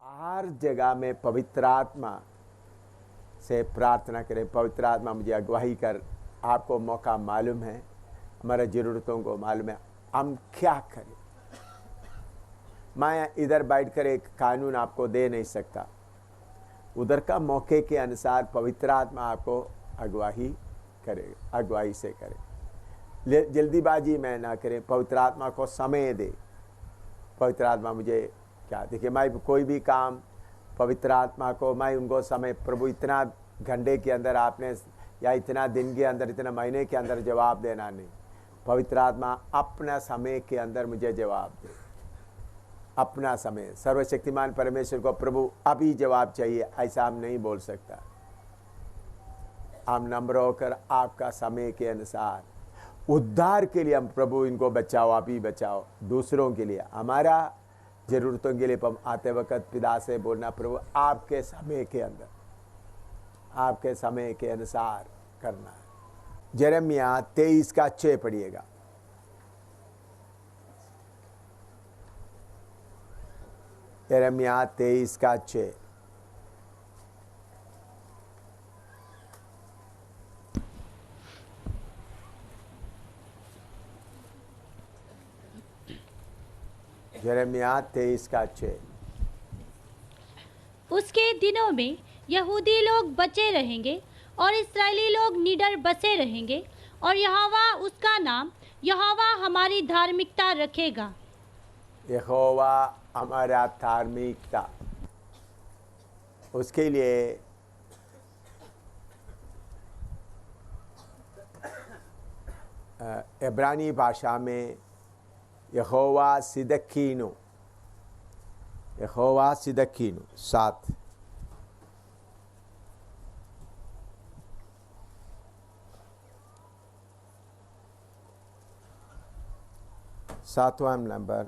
हर जगह में पवित्र आत्मा से प्रार्थना करें। पवित्र आत्मा मुझे अगुवाई कर। आपको मौका मालूम है, हमारे ज़रूरतों को मालूम है, हम क्या करें। मैं इधर बैठकर एक कानून आपको दे नहीं सकता। उधर का मौके के अनुसार पवित्र आत्मा आपको अगुवाई करेगा, अगुवाई से करे। जल्दीबाजी में ना करें, पवित्र आत्मा को समय दे। पवित्र आत्मा मुझे क्या, देखिए मैं कोई भी काम पवित्र आत्मा को, मैं उनको समय, प्रभु इतना घंटे के अंदर आपने, या इतना दिन के अंदर, इतना महीने के अंदर जवाब देना नहीं। पवित्र आत्मा अपना समय के अंदर मुझे जवाब दे। अपना समय, सर्वशक्तिमान परमेश्वर को प्रभु अभी जवाब चाहिए, ऐसा हम नहीं बोल सकता। हम नम्र होकर आपका समय के अनुसार उद्धार के लिए हम प्रभु इनको बचाओ, अभी बचाओ। दूसरों के लिए, हमारा ज़रूरतों के लिए आते वक्त पिता से बोलना, प्रभु आपके समय के अंदर, आपके समय के अनुसार करना है। यिर्मयाह 23 का 6 पढ़िएगा। यिर्मयाह 23 का 6। यिर्मयाह 23 का 6। उसके दिनों में यहूदी लोग बचे रहेंगे और इस्राएली लोग निडर बसे रहेंगे, और यहोवा उसका नाम, यहोवा हमारी धार्मिकता रखेगा। यहोवा हमारा धार्मिकता, उसके लिए इब्रानी भाषा में यहोवा सिदकीनो, यहोवा सिदकीनो 7। सातवां नंबर।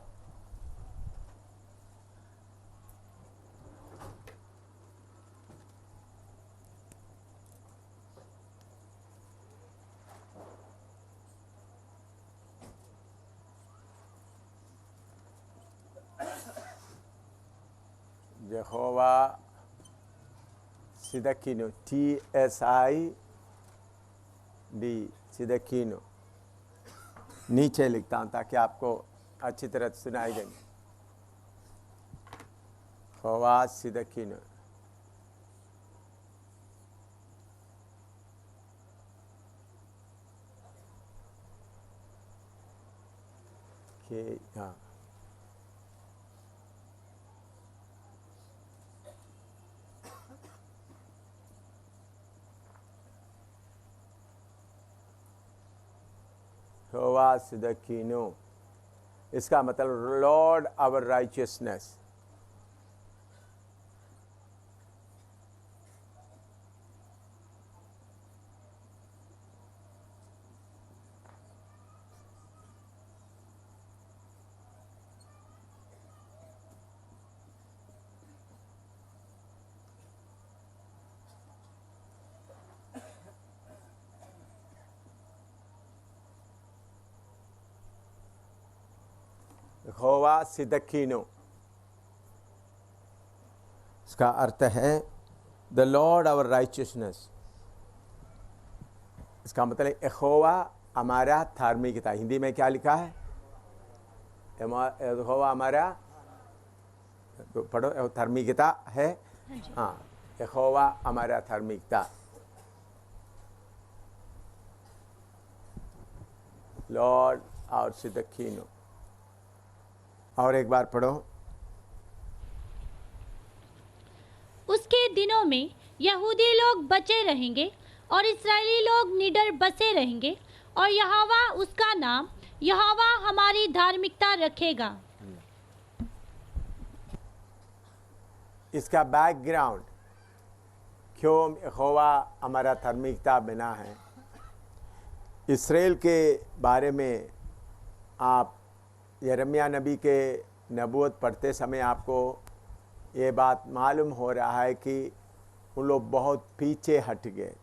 यहोवा सिदकीनो, TSID, सिदकीनो। नीचे लिखता हूँ ताकि आपको अच्छी तरह सुनाई देंगे। यहोवा सिदकीनो। हाँ, यहोवा सिदकीनो, इसका मतलब लॉर्ड आवर राइचियसनेस। यहोवा सिदकीनो, इसका अर्थ है द लॉर्ड आवर राइचियसनेस। इसका मतलब यहोवा हमारा धार्मिकता। हिंदी में क्या लिखा है? यहोवा हमारा, तो पढ़ो, धार्मिकता है। हाँ, यहोवा हमारा धार्मिकता, लॉर्ड और सिदकीनो। और एक बार पढ़ो। उसके दिनों में यहूदी लोग बचे रहेंगे और इस्राएली लोग निडर बसे रहेंगे, और यहोवा उसका नाम, यहोवा हमारी धार्मिकता रखेगा। इसका बैकग्राउंड, क्यों यहोवा हमारा धार्मिकता बना है। इस्राएल के बारे में आप यिर्मयाह नबी के नबूवत पढ़ते समय आपको ये बात मालूम हो रहा है कि उन लोग बहुत पीछे हट गए,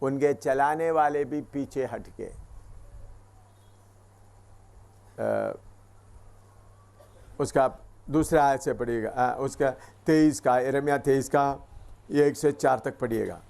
उनके चलाने वाले भी पीछे हट गए। उसका दूसरा आयत से पढ़िएगा, उसका 23 का, यिर्मयाह 23 का 1 से 4 तक पढ़िएगा।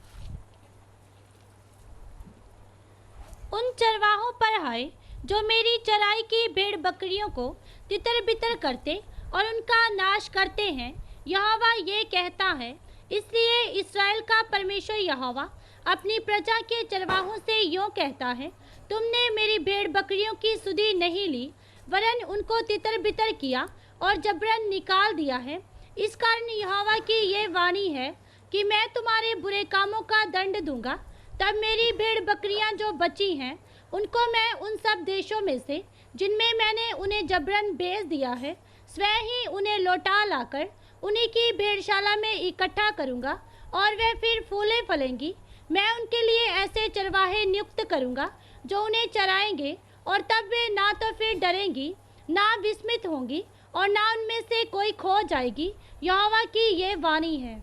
उन चरवाहों पर हाय जो मेरी चराई की भेड़ बकरियों को तितर बितर करते और उनका नाश करते हैं, यहोवा ये कहता है। इसलिए इस्राएल का परमेश्वर यहोवा अपनी प्रजा के चरवाहों से यूं कहता है, तुमने मेरी भेड़ बकरियों की सुधि नहीं ली, वरन उनको तितर बितर किया और जबरन निकाल दिया है। इस कारण यहोवा की ये वाणी है कि मैं तुम्हारे बुरे कामों का दंड दूंगा। तब मेरी भेड़ बकरियां जो बची हैं, उनको मैं उन सब देशों में से जिनमें मैंने उन्हें जबरन बेच दिया है, स्वयं ही उन्हें लौटा लाकर उन्हीं की भेड़शाला में इकट्ठा करूंगा और वे फिर फूले फलेंगी। मैं उनके लिए ऐसे चरवाहे नियुक्त करूंगा जो उन्हें चराएंगे, और तब वे ना तो फिर डरेंगी, ना विस्मित होंगी, और ना उनमें से कोई खो जाएगी। यहोवा की ये वाणी है।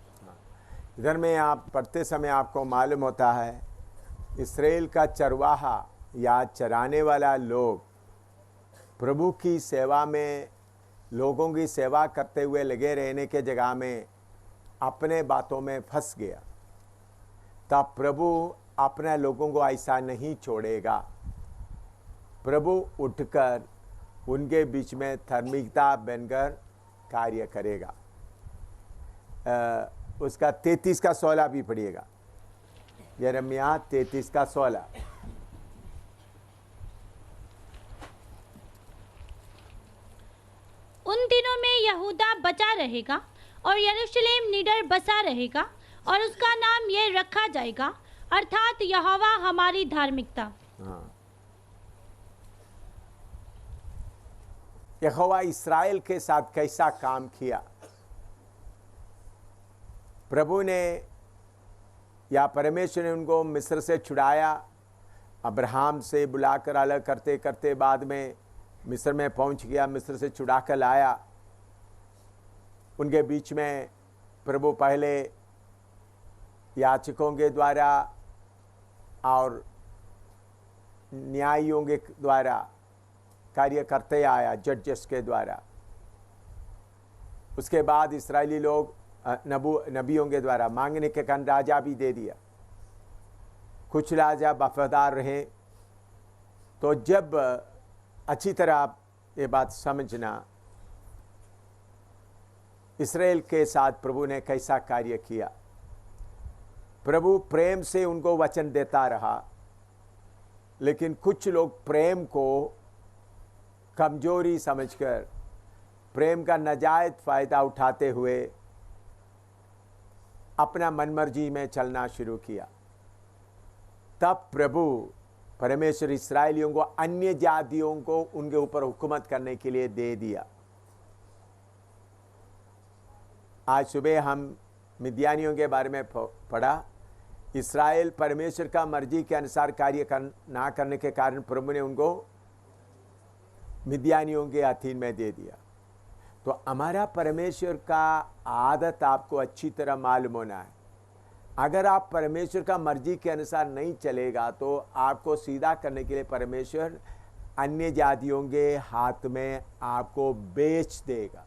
इधर में आप पढ़ते समय आपको मालूम होता है, इस्राएल का चरवाहा या चराने वाला लोग प्रभु की सेवा में, लोगों की सेवा करते हुए लगे रहने के जगह में अपने बातों में फंस गया। तब प्रभु अपने लोगों को ऐसा नहीं छोड़ेगा। प्रभु उठकर उनके बीच में धार्मिकता बनकर कार्य करेगा। उसका 33 का 16 भी पढ़िएगा, यिर्मयाह 33 का 16। उन दिनों में यहूदा बचा रहेगा और यरूशलेम निडर बसा रहेगा, और उसका नाम ये रखा जाएगा, अर्थात यहोवा हमारी धार्मिकता। हाँ, यहोवा इस्राएल के साथ कैसा काम किया। प्रभु ने या परमेश्वर ने उनको मिस्र से छुड़ाया, अब्राहम से बुलाकर अलग करते करते बाद में मिस्र में पहुंच गया, मिस्र से छुड़ा कर लाया। उनके बीच में प्रभु पहले याचकों के द्वारा और न्यायियों के द्वारा कार्य करते आया, जजेस के द्वारा। उसके बाद इस्राएली लोग नबियों के द्वारा मांगने के कारण राजा भी दे दिया। कुछ राजा वफादार रहे। तो जब अच्छी तरह आप ये बात समझना, इस्राएल के साथ प्रभु ने कैसा कार्य किया। प्रभु प्रेम से उनको वचन देता रहा, लेकिन कुछ लोग प्रेम को कमजोरी समझकर प्रेम का नाजायज फायदा उठाते हुए अपना मनमर्जी में चलना शुरू किया। तब प्रभु परमेश्वर इस्राएलियों को, अन्य जातियों को उनके ऊपर हुकूमत करने के लिए दे दिया। आज सुबह हम मिद्यानियों के बारे में पढ़ा। इस्राएल परमेश्वर का मर्जी के अनुसार कार्य ना करने के कारण प्रभु ने उनको मिद्यानियों के अधीन में दे दिया। तो हमारा परमेश्वर का आदत आपको अच्छी तरह मालूम होना है। अगर आप परमेश्वर का मर्जी के अनुसार नहीं चलेगा तो आपको सीधा करने के लिए परमेश्वर अन्य जातियों के हाथ में आपको बेच देगा।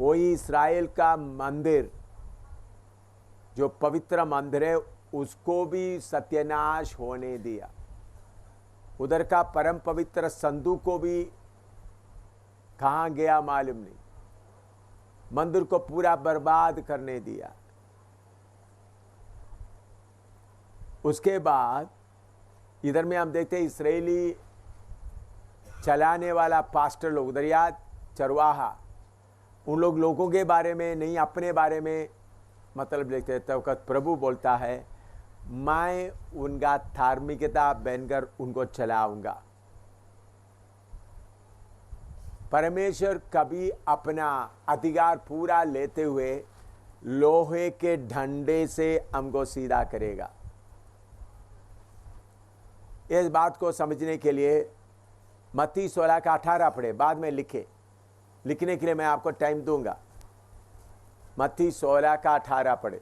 वही इस्राएल का मंदिर, जो पवित्र मंदिर है, उसको भी सत्यानाश होने दिया। उधर का परम पवित्र संदूक को भी कहाँ गया मालूम नहीं, मंदिर को पूरा बर्बाद करने दिया। उसके बाद इधर में हम देखते हैं इस्राएली चलाने वाला पास्टर लोग, उधर या चरवाहा, उन लोगों के बारे में नहीं, अपने बारे में मतलब देखते हैं। तब प्रभु बोलता है, मैं उनका धार्मिकता बनकर उनको चलाऊंगा। परमेश्वर कभी अपना अधिकार पूरा लेते हुए लोहे के डंडे से हमको सीधा करेगा। इस बात को समझने के लिए मत्ती 16 का 18 पढ़े, बाद में लिखने के लिए मैं आपको टाइम दूंगा। मत्ती 16 का 18 पढ़े।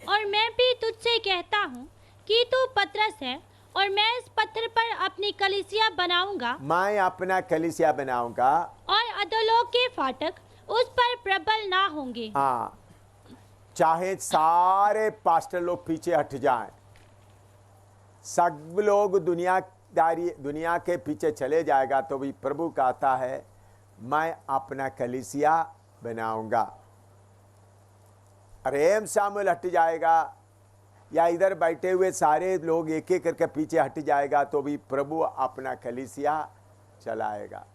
और मैं भी तुझसे कहता हूँ कि तू पतरस है, और मैं इस पत्थर पर अपनी कलीसिया बनाऊंगा मैं अपना कलीसिया बनाऊंगा और अधोलोक के फाटक उस पर प्रबल ना होंगे। हाँ, चाहे सारे पास्टर लोग पीछे हट जाएं, सब लोग दुनिया के पीछे चले जाएगा, तो भी प्रभु कहता है मैं अपना कलीसिया बनाऊंगा। रेम शामिल हट जाएगा या इधर बैठे हुए सारे लोग एक एक करके पीछे हट जाएगा, तो भी प्रभु अपना कलीसिया चलाएगा।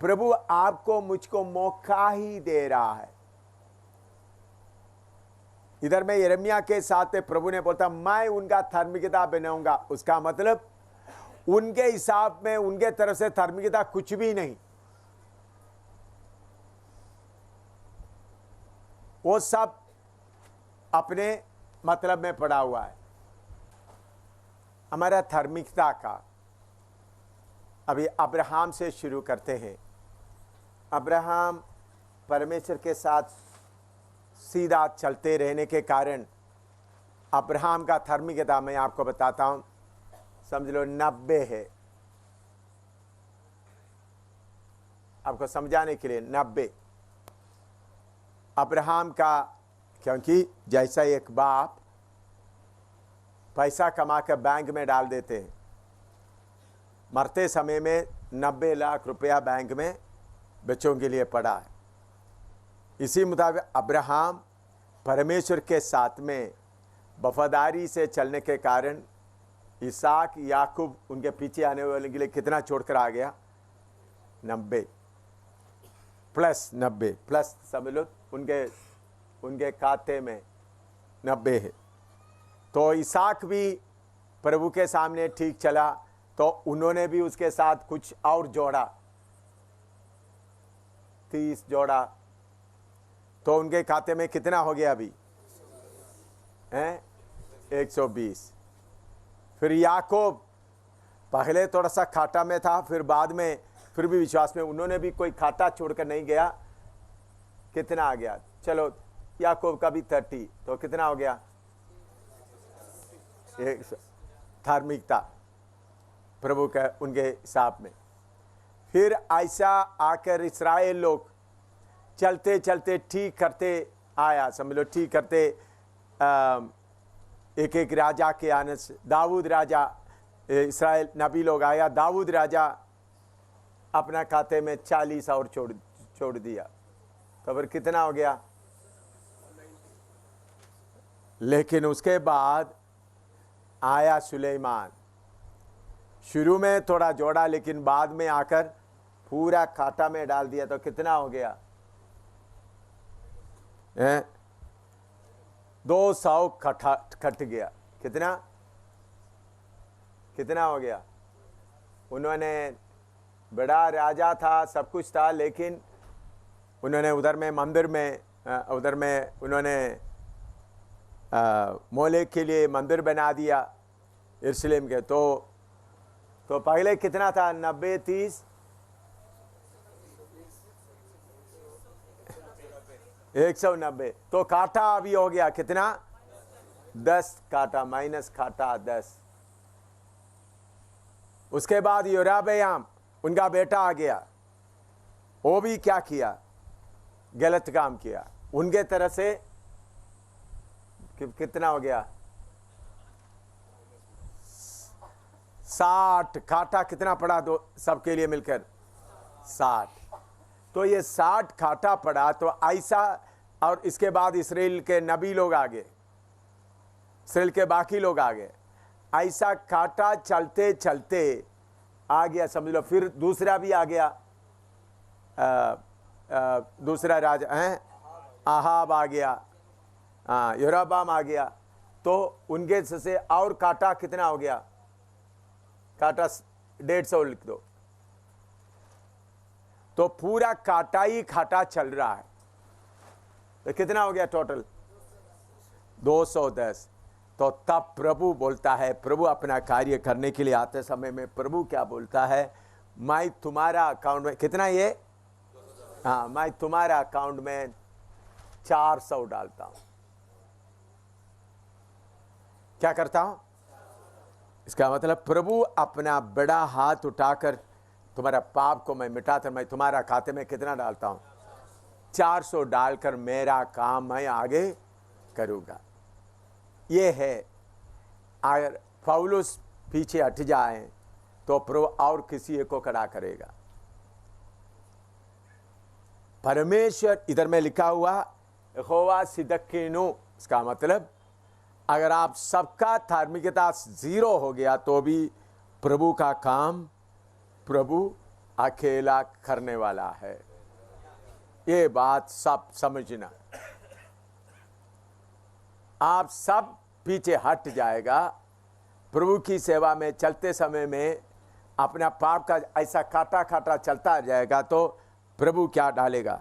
प्रभु आपको मुझको मौका ही दे रहा है। इधर में यिर्मयाह के साथ प्रभु ने बोलता मैं उनका धार्मिकता बनाऊंगा। उसका मतलब उनके हिसाब में उनके तरफ से धार्मिकता कुछ भी नहीं, वो सब अपने मतलब में पड़ा हुआ है। हमारा धार्मिकता का अभी अब्राहम से शुरू करते हैं। अब्राहम परमेश्वर के साथ सीधा चलते रहने के कारण अब्राहम का धार्मिकता मैं आपको बताता हूं, समझ लो 90 है। आपको समझाने के लिए 90 अब्राहम का, क्योंकि जैसा एक बाप पैसा कमा कर बैंक में डाल देते हैं, मरते समय में 90 लाख रुपया बैंक में बच्चों के लिए पड़ा है। इसी मुताबिक अब्राहम परमेश्वर के साथ में वफादारी से चलने के कारण इसहाक याकूब उनके पीछे आने वाले के लिए कितना छोड़कर आ गया? 90 प्लस 90 प्लस समझ लो उनके खाते में 90 है। तो इसहाक भी प्रभु के सामने ठीक चला, तो उन्होंने भी उसके साथ कुछ और जोड़ा, 30 जोड़ा, तो उनके खाते में कितना हो गया अभी? 120। फिर याकूब पहले थोड़ा सा खाटा में था, फिर बाद में फिर भी विश्वास में उन्होंने भी कोई खाता छोड़कर नहीं गया। कितना आ गया? चलो याकूब का भी 30, तो कितना हो गया? 100। धार्मिकता प्रभु का उनके हिसाब में। फिर ऐसा आकर इस्राएल लोग चलते चलते ठीक करते आया, समझ लो ठीक करते एक एक राजा के आने से, दाऊद राजा, इस्राएल नबी लोग आया, दाऊद राजा अपना खाते में 40 और छोड़ दिया, तो फिर कितना हो गया? लेकिन उसके बाद आया सुलेमान। शुरू में थोड़ा जोड़ा, लेकिन बाद में आकर पूरा खाता में डाल दिया, तो कितना हो गया? 200 कट गया। कितना हो गया? उन्होंने बड़ा राजा था, सब कुछ था, लेकिन उन्होंने उधर में मंदिर में उन्होंने मोलेक के लिए मंदिर बना दिया यरूशलेम के। तो पहले कितना था? 90 30 190। तो काटा अभी हो गया कितना? 10 काटा माइनस काटा 10। उसके बाद योराबयाम उनका बेटा आ गया, वो भी क्या किया? गलत काम किया। उनके तरफ से कितना हो गया? 60 काटा कितना पड़ा? दो सबके लिए मिलकर 60। तो ये 60 काटा पड़ा। तो ऐसा, और इसके बाद इसराइल के नबी लोग आ गए, इसराइल के बाकी लोग आ गए, ऐसा काटा चलते चलते आ गया, समझ लो। फिर दूसरा भी आ गया, दूसरा राजा है, आहाब आ गया, योराबाम आ गया। तो उनके से और काटा कितना हो गया? काटा 150 लिख दो। तो पूरा काटा ही काटा चल रहा है। तो कितना हो गया टोटल? 210। तो तब प्रभु बोलता है, प्रभु अपना कार्य करने के लिए आते समय में प्रभु क्या बोलता है? मैं तुम्हारा अकाउंट में कितना ये? हाँ, मैं तुम्हारा अकाउंट में 400 डालता हूं। क्या करता हूं? इसका मतलब प्रभु अपना बड़ा हाथ उठाकर तुम्हारा पाप को मैं मिटाकर मैं तुम्हारा खाते में कितना डालता हूं, 400 डालकर मेरा काम मैं आगे करूंगा। ये है। अगर पौलुस पीछे हट जाए तो प्रभु और किसी एक को खड़ा करेगा। परमेश्वर इधर में लिखा हुआ यहोवा सिदकीनु, इसका मतलब अगर आप सबका धार्मिकता 0 हो गया तो भी प्रभु का काम प्रभु अकेला करने वाला है। ये बात सब समझना। आप सब पीछे हट जाएगा। प्रभु की सेवा में चलते समय में अपना पाप का ऐसा काटा काटा चलता जाएगा तो प्रभु क्या डालेगा।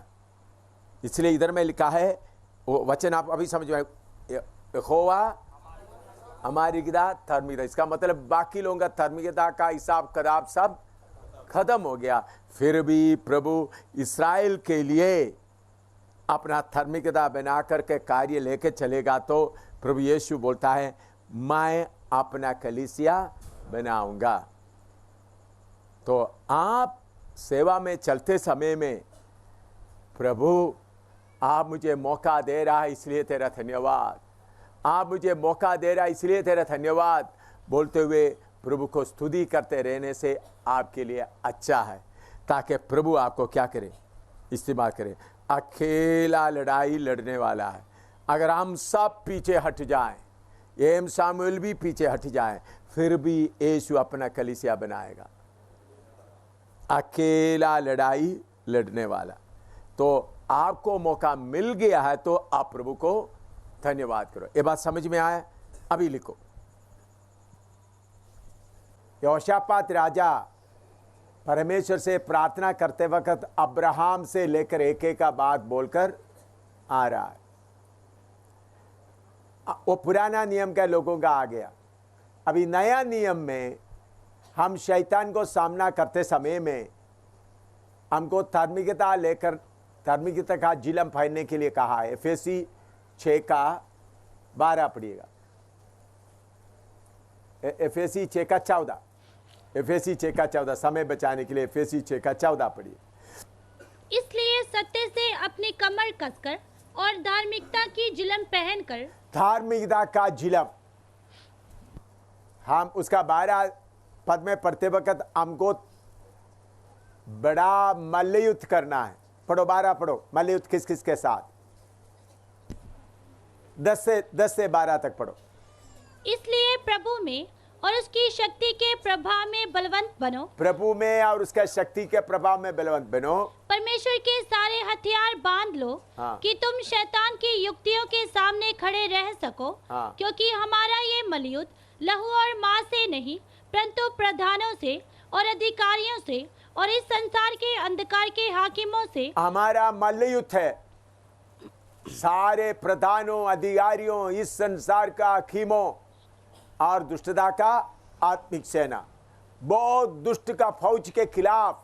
इसलिए इधर में लिखा है, वो वचन आप अभी समझ में, यहोवा हमारी धार्मिकता, इसका मतलब बाकी लोगों का धार्मिकता का हिसाब किताब सब खत्म हो गया। फिर भी प्रभु इस्राएल के लिए अपना धार्मिकता बना करके कार्य लेके चलेगा तो प्रभु यीशु बोलता है मैं अपना कलीसिया बनाऊंगा। तो आप सेवा में चलते समय में प्रभु आप मुझे मौका दे रहा है इसलिए तेरा धन्यवाद, आप मुझे मौका दे रहा है इसलिए तेरा धन्यवाद बोलते हुए प्रभु को स्तुति करते रहने से आपके लिए अच्छा है, ताकि प्रभु आपको क्या करे, इस्तेमाल करे। अकेला लड़ाई लड़ने वाला है। अगर हम सब पीछे हट जाएं, एम सामुएल भी पीछे हट जाएं, फिर भी यीशु अपना कलीसिया बनाएगा। अकेला लड़ाई लड़ने वाला। तो आपको मौका मिल गया है तो आप प्रभु को धन्यवाद करो। ये बात समझ में आया? अभी लिखो। यहोशापात राजा परमेश्वर से प्रार्थना करते वक्त अब्राहम से लेकर एक एक का बात बोलकर आ रहा है। वो पुराना नियम का लोगों का आ गया। अभी नया नियम में हम शैतान को सामना करते समय में हमको धार्मिकता लेकर धार्मिकता का जिलम फैलने के लिए कहा है। एफेसी 6:12 पढ़िएगा। एफेसी 6:14, एफेसी 6:14, समय बचाने के लिए एफेसी 6:14 पढ़िए। इसलिए सत्य से अपनी कमर कसकर और धार्मिकता की जिलम पहनकर, धार्मिकता का जिलम, हम उसका 12 पद में पढ़ते वक्त हमको बड़ा मल्लयुद्ध करना है। पढ़ो 12 पढ़ो। मल्लयुद्ध किस किस के साथ? 10 से 12 तक पढ़ो। इसलिए प्रभु में और उसकी शक्ति के प्रभाव में बलवंत बनो। प्रभु में और उसका शक्ति के प्रभाव में बलवंत बनो। परमेश्वर के सारे हथियार बांध लो, हाँ। कि तुम शैतान की युक्तियों के सामने खड़े रह सको। हाँ। क्योंकि हमारा ये मल्लयुद्ध लहू और मांस से नहीं, परंतु प्रधानों से और अधिकारियों से और इस संसार के अंधकार के हाकिमों से। हमारा मल्लयुद्ध है सारे प्रधानों, अधिकारियों, इस संसार का हाकिमों और दुष्टता का आत्मिक सेना, बहुत दुष्ट का फौज के खिलाफ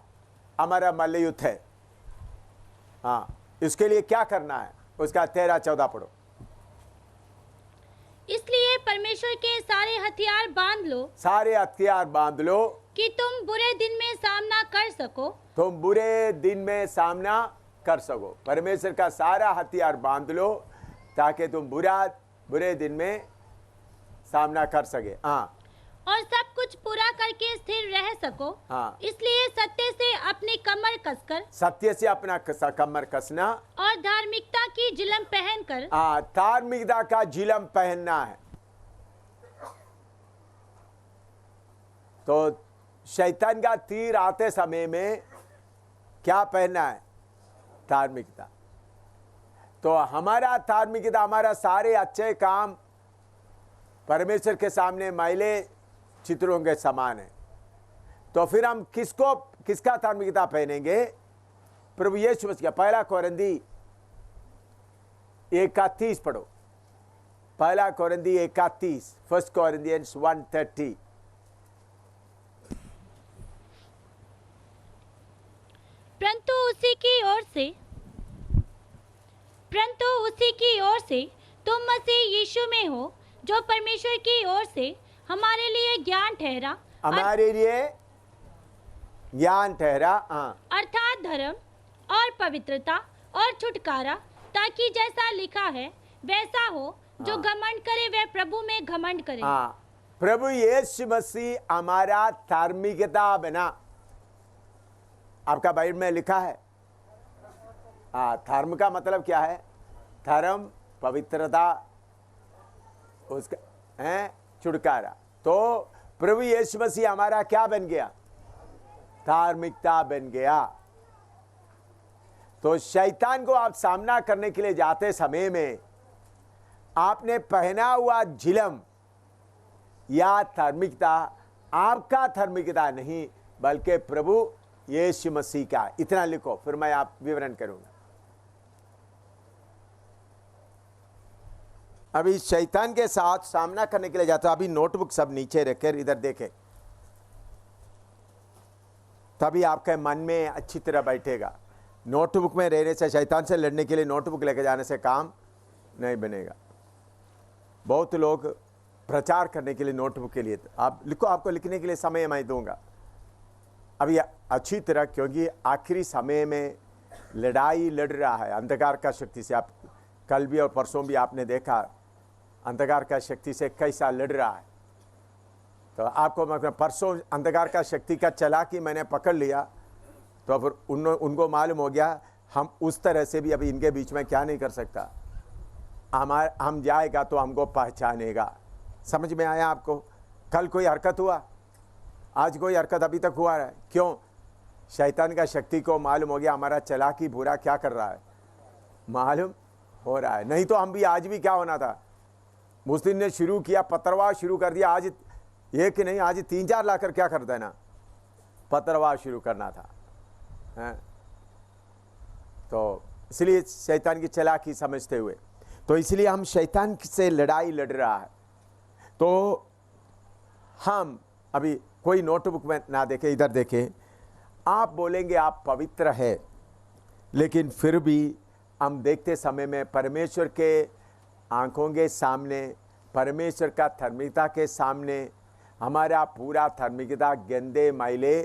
हमारा मल्लयुद्ध है। हाँ, इसके लिए क्या करना है उसका 13-14 पढ़ो। इसलिए परमेश्वर के सारे हथियार बांध लो, सारे हथियार बांध लो, कि तुम बुरे दिन में सामना कर सको। तुम बुरे दिन में सामना कर सको। परमेश्वर का सारा हथियार बांध लो ताकि तुम बुरे दिन में सामना कर सके। हाँ, और सब कुछ पूरा करके स्थिर रह सको। हाँ। इसलिए सत्य से अपनी कमर कसकर, सत्य से अपना कमर कसना और धार्मिकता की जिलम पहनकर। हाँ, धार्मिकता का जिलम पहनना है। तो शैतान का तीर आते समय में क्या पहनना है? धार्मिकता। तो हमारा धार्मिकता, हमारा सारे अच्छे काम परमेश्वर के सामने मैले चित्रों के समान है। तो फिर हम किसका धार्मिकता पहनेंगे? प्रभु यीशु मसीह का। 1 कोरिन्थी 1:30 पढ़ो। 1 कोरिन्थी 1:30, 1 Corinthians 1:30। परंतु उसी की ओर से तुम मसीह यीशु में हो, जो परमेश्वर की ओर से हमारे लिए ज्ञान ठहरा, हमारे लिए ज्ञान ठहरा, हाँ, अर्थात धर्म और पवित्रता और छुटकारा, ताकि जैसा लिखा है वैसा हो, जो घमंड करे वह प्रभु में घमंड करे। हाँ, प्रभु यीशु मसीह हमारा धार्मिकता बना। आपका बाइबल में लिखा है, हाँ, धर्म का मतलब क्या है? धर्म, पवित्रता, उसका है छुटकारा। तो प्रभु यीशु मसीह हमारा क्या बन गया? धार्मिकता बन गया। तो शैतान को आप सामना करने के लिए जाते समय में आपने पहना हुआ झिलम या धार्मिकता आपका धार्मिकता नहीं, बल्कि प्रभु यीशु मसीह का। इतना लिखो, फिर मैं आप विवरण करूंगा। अभी शैतान के साथ सामना करने के लिए जाते हो, अभी नोटबुक सब नीचे रखकर इधर देखें, तभी आपके मन में अच्छी तरह बैठेगा। नोटबुक में रहने से, शैतान से लड़ने के लिए नोटबुक लेकर जाने से काम नहीं बनेगा। बहुत लोग प्रचार करने के लिए नोटबुक के लिए, आप लिखो, आपको लिखने के लिए समय मैं दूंगा अभी अच्छी तरह, क्योंकि आखिरी समय में लड़ाई लड़ रहा है अंधकार का शक्ति से। आप कल भी और परसों भी आपने देखा अंधकार का शक्ति से कैसा लड़ रहा है। तो आपको मैं परसों अंधकार का शक्ति का चालाकी मैंने पकड़ लिया, तो फिर उनको मालूम हो गया हम उस तरह से भी अभी इनके बीच में क्या नहीं कर सकता। हम जाएगा तो हमको पहचानेगा। समझ में आया आपको? कल कोई हरकत हुआ, आज कोई हरकत अभी तक हुआ है, क्यों? शैतान का शक्ति को मालूम हो गया हमारा चालाकी बुरा क्या कर रहा है, मालूम हो रहा है। नहीं तो हम भी आज भी क्या होना था, मुस्लिम ने शुरू किया, पत्रवाह शुरू कर दिया, आज एक नहीं आज 3-4 लाकर क्या कर देना, पत्रवाह शुरू करना था, है? तो इसलिए शैतान की चालाकी समझते हुए, तो इसलिए हम शैतान से लड़ाई लड़ रहा है। तो हम अभी कोई नोटबुक में ना देखें, इधर देखें। आप बोलेंगे आप पवित्र है, लेकिन फिर भी हम देखते समय में परमेश्वर के आंखों के सामने, परमेश्वर का धार्मिकता के सामने हमारा पूरा धार्मिकता गंदे मैले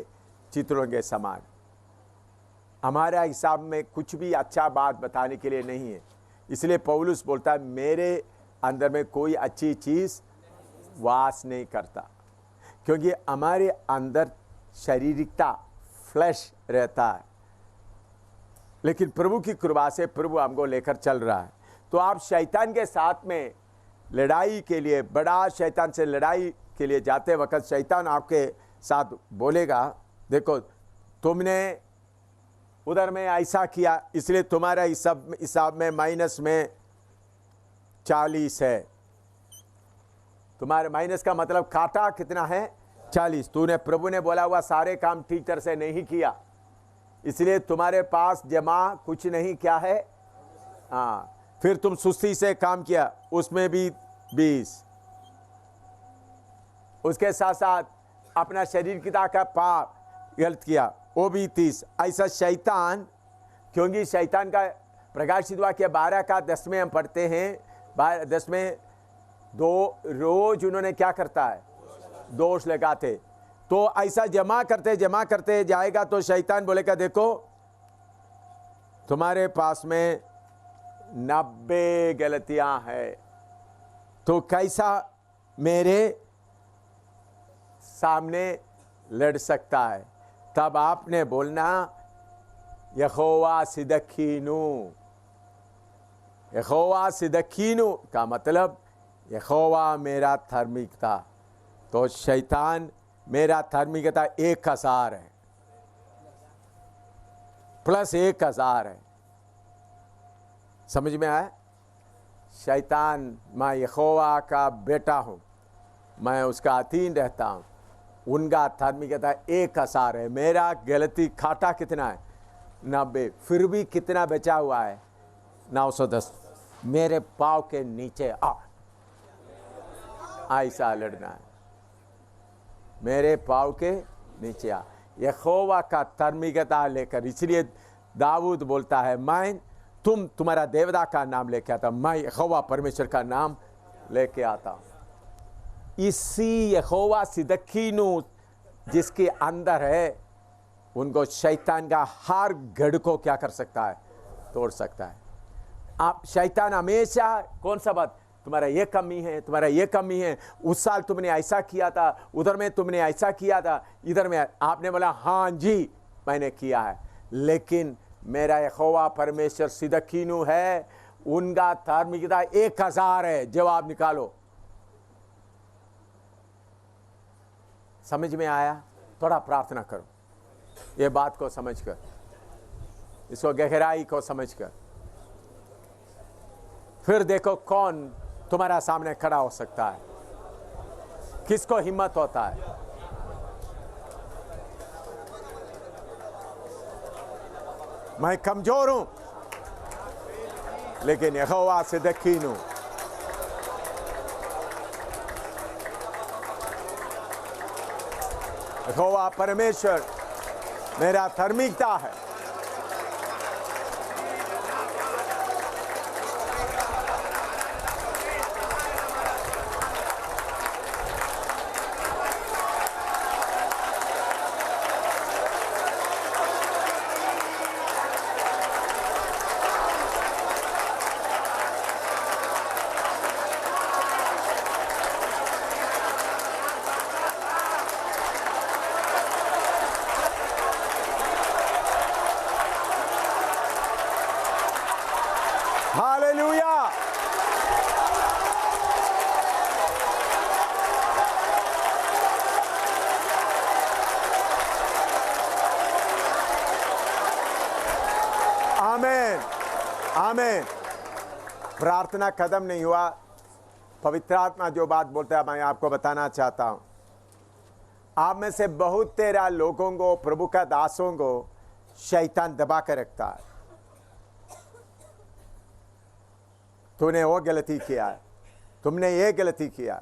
चित्रों के समान। हमारा हिसाब में कुछ भी अच्छा बात बताने के लिए नहीं है। इसलिए पौलुस बोलता है मेरे अंदर में कोई अच्छी चीज़ वास नहीं करता, क्योंकि हमारे अंदर शारीरिकता, फ्लैश रहता है। लेकिन प्रभु की कृपा से प्रभु हमको लेकर चल रहा है। तो आप शैतान के साथ में लड़ाई के लिए, बड़ा शैतान से लड़ाई के लिए जाते वक्त शैतान आपके साथ बोलेगा, देखो तुमने उधर में ऐसा किया, इसलिए तुम्हारा हिसाब में माइनस में 40 है। तुम्हारे माइनस का मतलब काटा कितना है? 40। तूने, प्रभु ने बोला हुआ सारे काम ठीक तरह से नहीं किया, इसलिए तुम्हारे पास जमा कुछ नहीं क्या है। हाँ, फिर तुम सुस्ती से काम किया, उसमें भी 20। उसके साथ साथ अपना शरीर की ताकत पाप गलत किया, वो भी 30। ऐसा शैतान, क्योंकि शैतान का प्रकाशित वाक्य 12 का 10 में हम पढ़ते हैं, 10 में 2 रोज उन्होंने क्या करता है, दोष लगाते। तो ऐसा जमा करते जाएगा तो शैतान बोलेगा देखो तुम्हारे पास में 90 गलतियां हैं, तो कैसा मेरे सामने लड़ सकता है। तब आपने बोलना यहोवा सिदकीनु। यहोवा सिदकीनु का मतलब यहोवा मेरा धार्मिकता। तो शैतान मेरा धार्मिकता 1000 है, प्लस 1000 है। समझ में आया? शैतान, मैं यहोवा का बेटा हूँ, मैं उसका अधीन रहता हूँ, उनका धार्मिकता 1000 है। मेरा गलती खाटा कितना है? 90। फिर भी कितना बचा हुआ है? 910। मेरे पाँव के नीचे आ, ऐसा लड़ना है। मेरे पाँव के नीचे आ, यहोवा का धार्मिकता लेकर। इसलिए दाऊद बोलता है मैं तुम्हारा देवता का नाम लेके आता, मैं यहोवा परमेश्वर का नाम लेके आता हूँ। इसी यहोवा सिदकीनु जिसके अंदर है, उनको शैतान का हर गढ़ को क्या कर सकता है, तोड़ सकता है। आप शैतान हमेशा कौन सा बात, तुम्हारा ये कमी है, तुम्हारा ये कमी है, उस साल तुमने ऐसा किया था, उधर में तुमने ऐसा किया था, इधर में आपने बोला हाँ जी मैंने किया है, लेकिन मेरा यहोवा परमेश्वर सिदकीनु है, उनका धार्मिकता 1000 है। जवाब निकालो। समझ में आया? थोड़ा प्रार्थना करो ये बात को समझकर, इसको गहराई को समझकर, फिर देखो कौन तुम्हारा सामने खड़ा हो सकता है, किसको हिम्मत होता है। मैं कमजोर हूं, लेकिन यहोवा सिदकीनु यहोवा परमेश्वर मेरा धार्मिकता है। हालेलुया। आमीन आमीन। प्रार्थना खत्म नहीं हुआ, पवित्र आत्मा जो बात बोलता है मैं आपको बताना चाहता हूं। आप में से बहुत तेरा लोगों को, प्रभु का दासों को शैतान दबा कर रखता है। तूने वो गलती किया है, तुमने ये गलती किया,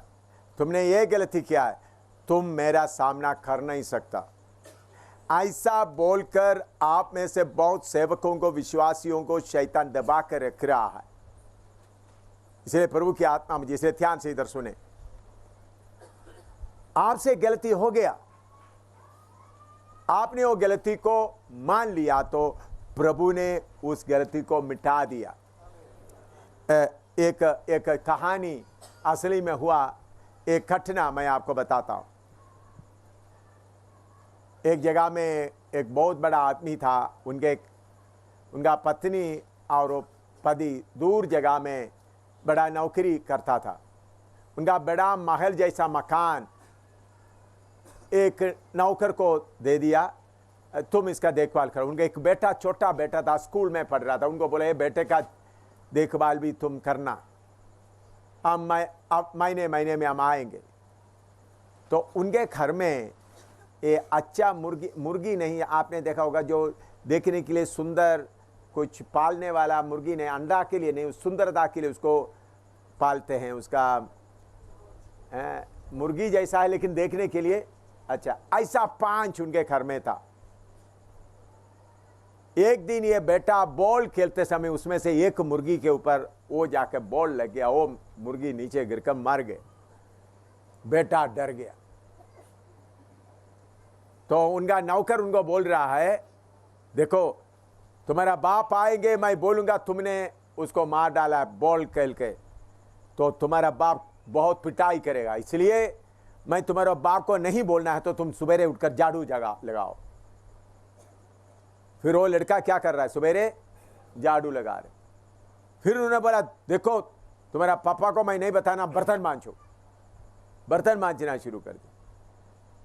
तुमने ये गलती किया है, तुम मेरा सामना कर नहीं सकता, ऐसा बोलकर आप में से बहुत सेवकों को, विश्वासियों को शैतान दबा कर रख रहा है। इसलिए प्रभु की आत्मा मुझे, इसलिए ध्यान से इधर सुने। आपसे गलती हो गया, आपने वो गलती को मान लिया तो प्रभु ने उस गलती को मिटा दिया। एक कहानी असली में हुआ, एक घटना मैं आपको बताता हूं। एक जगह में एक बहुत बड़ा आदमी था, उनका पत्नी और पति दूर जगह में बड़ा नौकरी करता था। उनका बड़ा महल जैसा मकान एक नौकर को दे दिया, तुम इसका देखभाल करो। उनका एक बेटा, छोटा बेटा था, स्कूल में पढ़ रहा था। उनको बोले बेटे का देखभाल भी तुम करना, अब महीने महीने में हम आएंगे। तो उनके घर में ये अच्छा मुर्गी नहीं, आपने देखा होगा जो देखने के लिए सुंदर, कुछ पालने वाला मुर्गी ने अंडा के लिए नहीं, सुंदरता के लिए उसको पालते हैं। उसका मुर्गी जैसा है लेकिन देखने के लिए अच्छा, ऐसा 5 उनके घर में था। एक दिन ये बेटा बॉल खेलते समय उसमें से एक मुर्गी के ऊपर वो जाके बॉल लग गया, वो मुर्गी नीचे गिरकर मर गए। बेटा डर गया। तो उनका नौकर उनको बोल रहा है, देखो तुम्हारा बाप आएंगे, मैं बोलूंगा तुमने उसको मार डाला बॉल खेल के, तो तुम्हारा बाप बहुत पिटाई करेगा, इसलिए मैं तुम्हारे बाप को नहीं बोलना है, तो तुम सुबेरे उठकर झाड़ू लगाओ। फिर वो लड़का क्या कर रहा है, सुबेरे झाड़ू लगा रहे। फिर उन्होंने बोला देखो तुम्हारा पापा को मैं नहीं बताना, बर्तन मांजो। बर्तन मांजना शुरू कर दिया।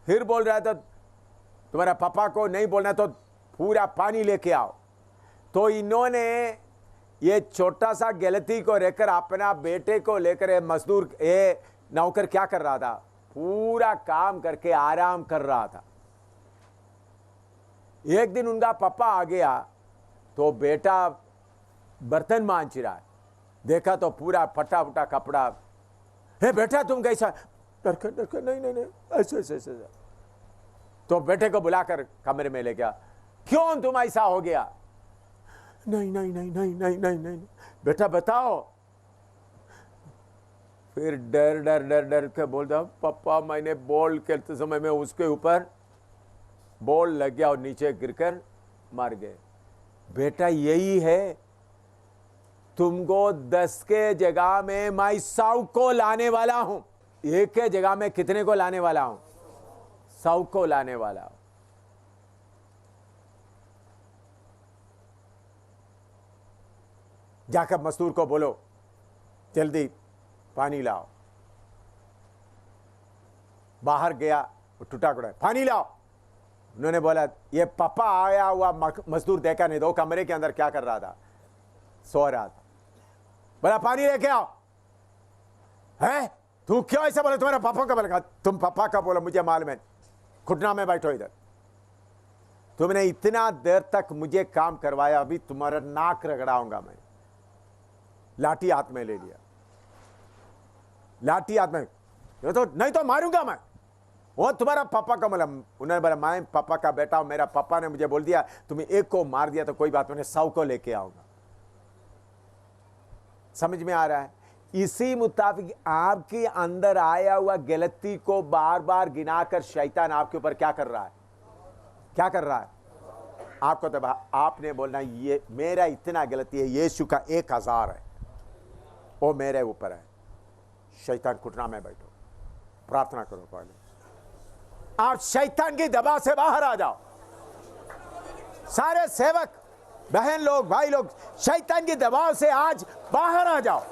फिर बोल रहा था तुम्हारा पापा को नहीं बोलना तो पूरा पानी लेके आओ। तो इन्होंने ये छोटा सा गलती को लेकर अपना बेटे को लेकर मजदूर, ये नौकर क्या कर रहा था, पूरा काम करके आराम कर रहा था। एक दिन उनका पापा आ गया तो बेटा बर्तन मांज रहा है, देखा तो पूरा फटा फटा कपड़ा। हे बेटा तुम कैसा, डरकर नहीं ऐसे। तो बेटे को बुलाकर कमरे में ले गया, क्यों तुम ऐसा हो गया? नहीं बेटा बताओ। फिर डर डर डर डर के बोलता, पापा मैंने बॉल खेलते समय में उसके ऊपर बॉल लग गया और नीचे गिरकर मर गए। बेटा यही है, तुमको 10 के जगह में मैं 100 को लाने वाला हूं। एक के जगह में कितने को लाने वाला हूं? 100 को लाने वाला हूं। जाकर मजदूर को बोलो जल्दी पानी लाओ। बाहर गया, टूटा टुटा पानी लाओ। उन्होंने बोला ये पापा आया हुआ मजदूर देखा नहीं, 2 कमरे के अंदर क्या कर रहा था? सो रहा था। बोला पानी लेके आओ। है तू क्यों ऐसा बोला? तुम्हारा पापा का बोला? तुम पापा का बोला, मुझे मालूम है। घुटना में बैठो इधर। तुमने इतना देर तक मुझे काम करवाया, अभी तुम्हारा नाक रगड़ाऊंगा मैं। लाठी हाथ में ले लिया, लाठी हाथ में, तो नहीं तो मारूंगा मैं। वो तुम्हारा पापा का बोला। उन्होंने बोला मैं पापा का बेटा हूं, मेरा पापा ने मुझे बोल दिया तुम्हें एक को मार दिया तो कोई बात नहीं, 100 को लेके आऊंगा। समझ में आ रहा है? इसी मुताबिक आपके अंदर आया हुआ गलती को बार बार गिनाकर शैतान आपके ऊपर क्या कर रहा है? क्या कर रहा है? आपको तो आपने बोलना ये मेरा इतना गलती है, यीशु का 1000 है, वो मेरे ऊपर है। शैतान घुटना में बैठो, प्रार्थना करो। पहले आप शैतान की दबाव से बाहर आ जाओ। सारे सेवक बहन लोग, भाई लोग, शैतान की दबाव से आज बाहर आ जाओ।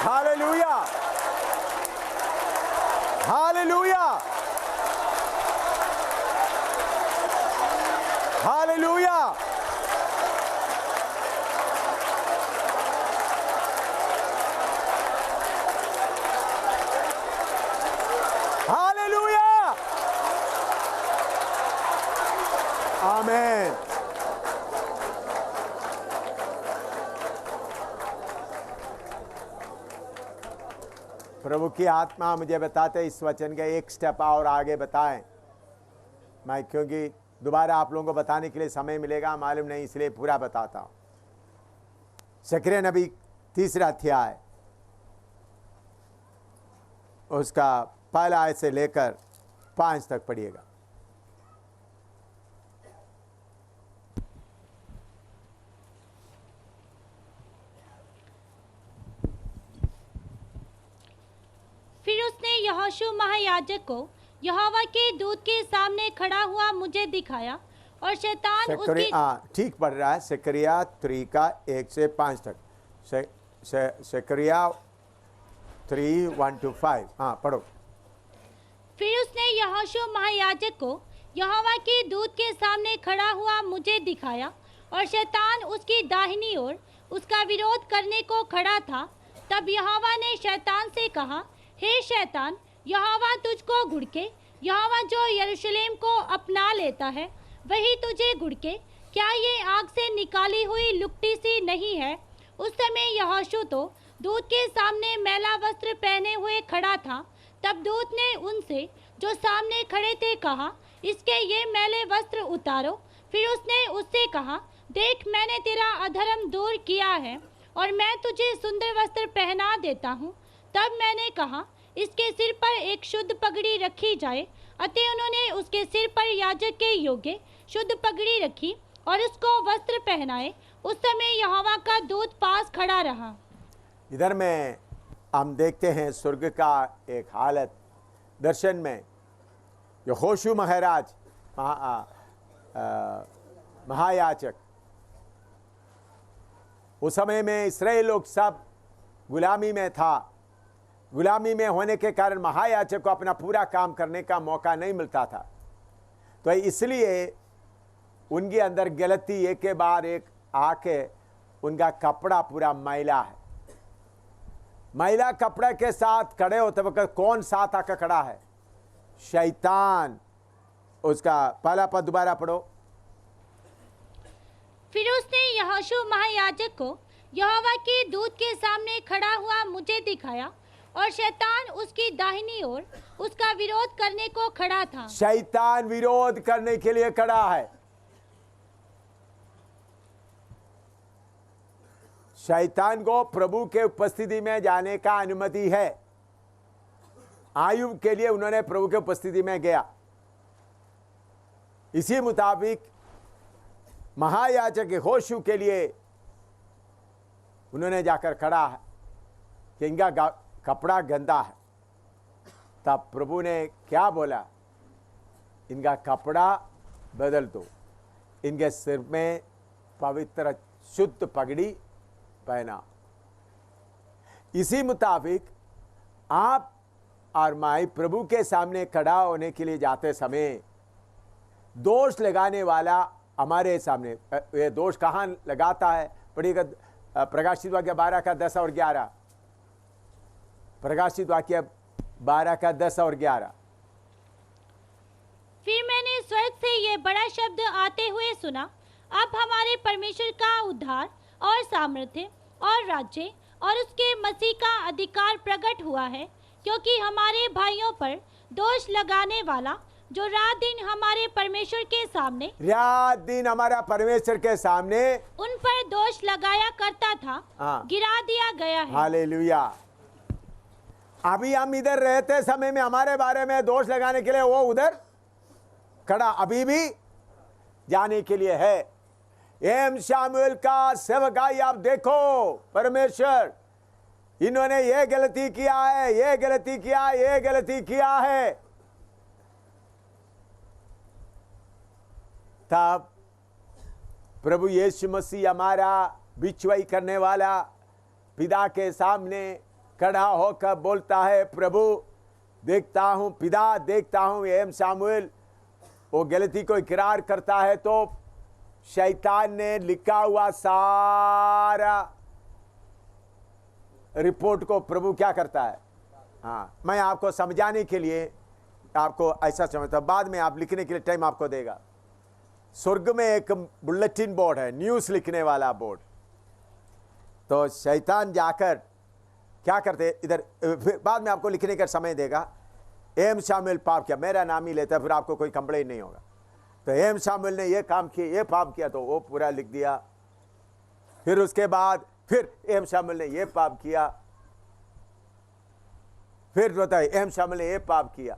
Hallelujah, hallelujah, hallelujah. हालेलुया, आमीन। प्रभु की आत्मा मुझे बताते इस वचन के एक स्टेप और आगे बताएं। मैं क्योंकि दोबारा आप लोगों को बताने के लिए समय मिलेगा मालूम नहीं, इसलिए पूरा बताता हूं। जकरिया नबी 3 अध्याय उसका पहला आयत से लेकर 5 तक पढ़िएगा। फिर उसने यहोशू महायाजक को यहोवा के दूत के सामने खड़ा हुआ मुझे दिखाया और शैतान उसकी ठीक पढ़ रहा है। जकरिया 3 का 1 से 5 तक। जकरिया 3, 1 to 5। हाँ पढ़ो। फिर उसने यहोशू महायाजक को यहोवा के दूत के सामने खड़ा हुआ मुझे दिखाया और शैतान उसकी दाहिनी ओर उसका विरोध करने को खड़ा था। तब यहोवा ने शैतान से कहा, हे शैतान, यहोवा तुझको घुड़के, यहोवा जो यरूशलेम को अपना लेता है वही तुझे घुड़के। क्या ये आग से निकाली हुई लुकटी सी नहीं है? उस समय यहोशू तो दूत के सामने मैला वस्त्र पहने हुए खड़ा था। तब दूत ने उनसे जो सामने खड़े थे कहा, इसके ये मैले वस्त्र उतारो। फिर उसने उससे कहा, देख मैंने तेरा अधर्म दूर किया है और मैं तुझे सुंदर वस्त्र पहना देता हूँ। तब मैंने कहा, इसके सिर पर एक शुद्ध पगड़ी रखी जाए। अतः उन्होंने उसके सिर पर याजक के योग्य शुद्ध पगड़ी रखी और उसको वस्त्र पहनाए। उस समय यहोवा का दूत पास खड़ा रहा। इधर में हम देखते हैं स्वर्ग का एक हालत दर्शन में। यहोशू महाराज महायाजक, उस समय में इस्राएल लोग सब गुलामी में था। गुलामी में होने के कारण महायाजक को अपना पूरा काम करने का मौका नहीं मिलता था। तो इसलिए उनके अंदर गलती एक के बाद एक आके उनका कपड़ा पूरा मैला है। मैला कपड़े के साथ खड़े होते वक्त कौन साथ आकर खड़ा है? शैतान। उसका पहला पद दोबारा पढ़ो। फिर उसने यहोशू महायाजक को यहोवा के दूत के सामने खड़ा हुआ मुझे दिखाया, और शैतान उसकी दाहिनी ओर उसका विरोध करने को खड़ा था। शैतान विरोध करने के लिए खड़ा है। शैतान को प्रभु के उपस्थिति में जाने का अनुमति है। आयुब के लिए उन्होंने प्रभु के उपस्थिति में गया। इसी मुताबिक महायाजक यहोशू के लिए उन्होंने जाकर खड़ा है कि इनका कपड़ा गंदा है। तब प्रभु ने क्या बोला? इनका कपड़ा बदल दो, इनके सिर में पवित्र शुद्ध पगड़ी पहना। इसी मुताबिक आप और मैं प्रभु के सामने खड़ा होने के लिए जाते समय दोष लगाने वाला हमारे सामने, ये दोष कहाँ लगाता है? पढ़िएगा प्रकाशित वाक्य 12 का 10 और 11। प्रकाशित वाक्य 12 का 10 और 11। फिर मैंने स्वर्ग से ये बड़ा शब्द आते हुए सुना, अब हमारे परमेश्वर का उद्धार और सामर्थ्य और राज्य और उसके मसीह का अधिकार प्रकट हुआ है, क्योंकि हमारे भाइयों पर दोष लगाने वाला, जो रात दिन हमारे परमेश्वर के सामने, रात दिन हमारा परमेश्वर के सामने उन पर दोष लगाया करता था, गिरा दिया गया है। हालेलुया। अभी हम इधर रहते समय में हमारे बारे में दोष लगाने के लिए वो उधर खड़ा अभी भी जाने के लिए है। एम शामुएल का सेवकाई आप देखो, परमेश्वर इन्होंने ये गलती किया है, ये गलती किया, ये गलती किया है। तब प्रभु यीशु मसीह हमारा बिचवाई करने वाला पिता के सामने खड़ा होकर बोलता है, प्रभु देखता हूं, पिता देखता हूं एम शामुएल वो गलती को इकरार करता है, तो शैतान ने लिखा हुआ सारा रिपोर्ट को प्रभु क्या करता है? हाँ, मैं आपको समझाने के लिए आपको ऐसा समझता हूं, बाद में आप लिखने के लिए टाइम आपको देगा। स्वर्ग में एक बुलेटिन बोर्ड है, न्यूज़ लिखने वाला बोर्ड। तो शैतान जाकर क्या करते, इधर फिर बाद में आपको लिखने का समय देगा। एम शामुएल पाप किया, मेरा नाम ही लेता, फिर आपको कोई कंप्लेन नहीं होगा। तो एम शामुएल ने ये काम किया, ये पाप किया, तो वो पूरा लिख दिया। फिर उसके बाद फिर एम शामुएल ने ये पाप किया, फिर होता है एम शामुएल ने ये पाप किया।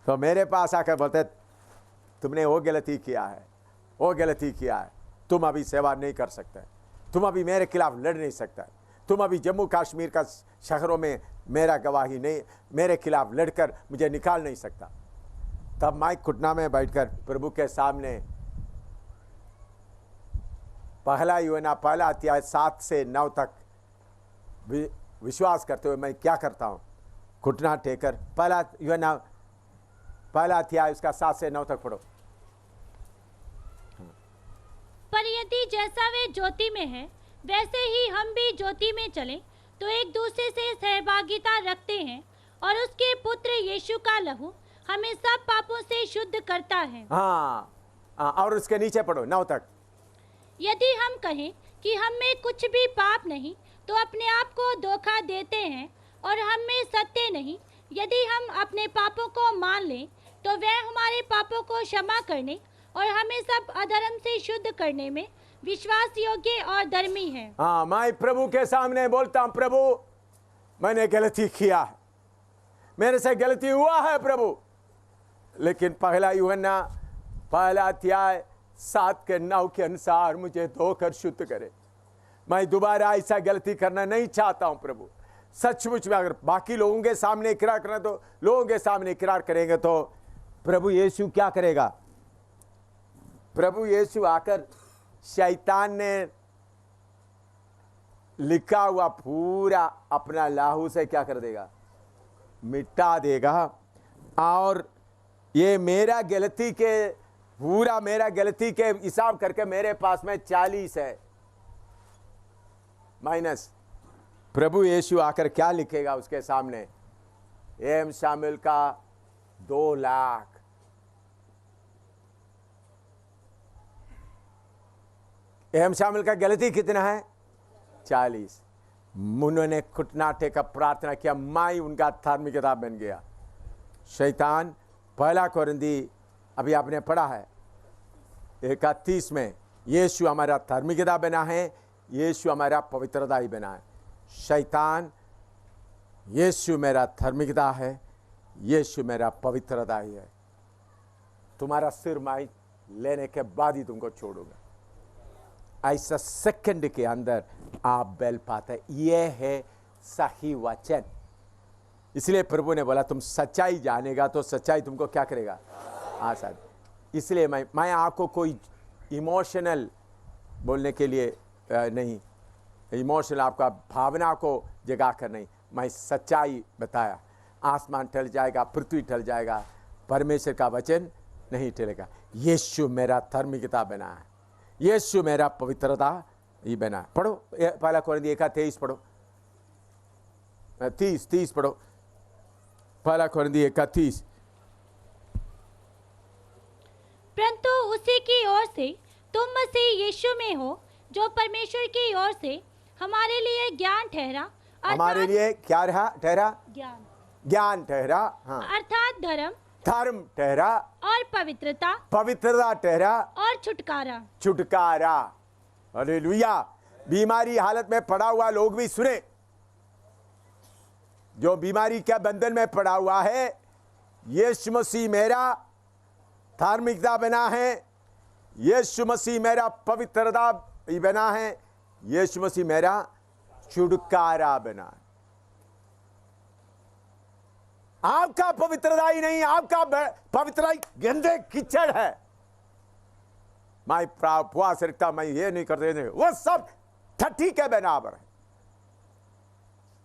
तो मेरे पास आकर बोलते, तुमने वो गलती किया है, वो गलती किया है, तुम अभी सेवा नहीं कर सकते, तुम अभी मेरे खिलाफ लड़ नहीं सकते, तुम अभी जम्मू कश्मीर का शहरों में मेरा गवाही नहीं, मेरे खिलाफ लड़कर मुझे निकाल नहीं सकता। तब मैं घुटना में बैठकर प्रभु के सामने पहला यूहन्ना पहला अध्याय 7 से 9 तक विश्वास करते हुए मैं क्या करता हूँ? घुटना टेकर पहला यूहन्ना पहला अध्याय उसका 7 से 9 तक पढ़ो। पर यदि जैसा वे ज्योति में है वैसे ही हम भी ज्योति में चलें, तो एक दूसरे से सहभागिता रखते हैं, और उसके पुत्र यीशु का लहू हमें सब पापों से शुद्ध करता है। और उसके नीचे पढ़ो 9 तक। यदि हम कहें कि हम में कुछ भी पाप नहीं, तो अपने आप को धोखा देते हैं और हम में सत्य नहीं। यदि हम अपने पापों को मान लें, तो वह हमारे पापों को क्षमा करने और हमें सब अधर्म से शुद्ध करने में विश्वास योग्य और धर्मी है। हाँ, मैं प्रभु के सामने बोलता हूँ, प्रभु मैंने गलती किया है, मेरे से गलती हुआ है प्रभु, लेकिन पहला यूहन्ना पहला अध्याय 7 के 9 के अनुसार मुझे धोकर शुद्ध करे। मैं दोबारा ऐसा गलती करना नहीं चाहता हूँ प्रभु। सचमुच में अगर बाकी लोगों के सामने इकरार करना, तो लोगों के सामने इकरार करेंगे तो प्रभु यीशु क्या करेगा? प्रभु यीशु आकर शैतान ने लिखा हुआ पूरा अपना लाहू से क्या कर देगा? मिटा देगा। और ये मेरा गलती के पूरा मेरा गलती के हिसाब करके मेरे पास में 40 है माइनस। प्रभु यीशु आकर क्या लिखेगा उसके सामने? एम शामुएल का 2 लाख। एम शामिल का गलती कितना है? 40। उन्होंने घुटना टेका प्रार्थना किया, माई उनका धार्मिकता बन गया। शैतान 1 कोरिन्थी अभी आपने पढ़ा है 31 में, यीशु हमारा धार्मिकता बना है, यीशु हमारा पवित्रता ही बना है। शैतान, यीशु मेरा धार्मिकता है, यीशु मेरा पवित्रता ही है। तुम्हारा सिर माई लेने के बाद ही तुमको छोड़ूंगा। ऐसा सेकंड के अंदर आप बैल पाते। ये है सही वचन। इसलिए प्रभु ने बोला तुम सच्चाई जानेगा तो सच्चाई तुमको क्या करेगा? आसान। इसलिए मैं आपको कोई इमोशनल बोलने के लिए नहीं, इमोशनल आपका भावना को जगा कर नहीं, मैं सच्चाई बताया। आसमान टल जाएगा, पृथ्वी टल जाएगा, परमेश्वर का वचन नहीं टलेगा। यीशु मेरा धार्मिकता बना है, यीशु मेरा पवित्रता ही बना है। पढ़ो 1 कोरिन्थी 1:23 पढ़ो, 30 पढ़ो। 1 कोरिन्थी 1:30। परंतु उसी की ओर से तुम मसीह यीशु में हो, जो परमेश्वर की ओर से हमारे लिए ज्ञान ठहरा। हमारे लिए क्या रहा? ठहरा? ज्ञान ठहरा। हाँ। अर्थात धर्म ठहरा और पवित्रता ठहरा और छुटकारा। हालेलुया। बीमारी हालत में पड़ा हुआ लोग भी सुने, जो बीमारी के बंधन में पड़ा हुआ है, यीशु मसीह मेरा धार्मिकता बना है, यीशु मसीह मेरा पवित्रता बना है, यीशु मसीह मेरा छुटकारा बना है। आपका पवित्रता ही नहीं, आपका पवित्रता गंदे कीचड़ है। मैं उपवास रखता, मैं ये नहीं करते, वो सब ठट्ठी के बराबर है।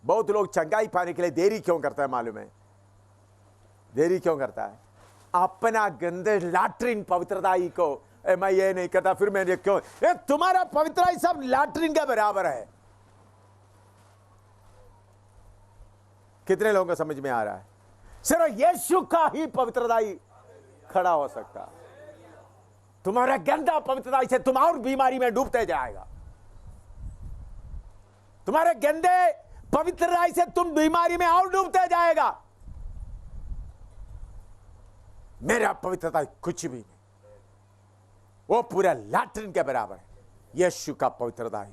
बहुत लोग चंगाई पाने के लिए देरी क्यों करता है मालूम है? देरी क्यों करता है? अपना गंदे लैट्रिन पवित्रता ही को मैं ये नहीं करता, फिर मैं क्यों? तुम्हारा पवित्रता ही सब लैट्रिन के बराबर है। कितने लोगों को समझ में आ रहा है? सिर्फ यीशु का ही पवित्रता ही खड़ा हो सकता। तुम्हारा गंदा पवित्रता से तुम और बीमारी में डूबते जाएगा। तुम्हारे गंदे पवित्रता से तुम बीमारी में और डूबते जाएगा। मेरा पवित्रता कुछ भी नहीं, वो पूरा लैट्रिन के बराबर है। यीशु का पवित्रता ही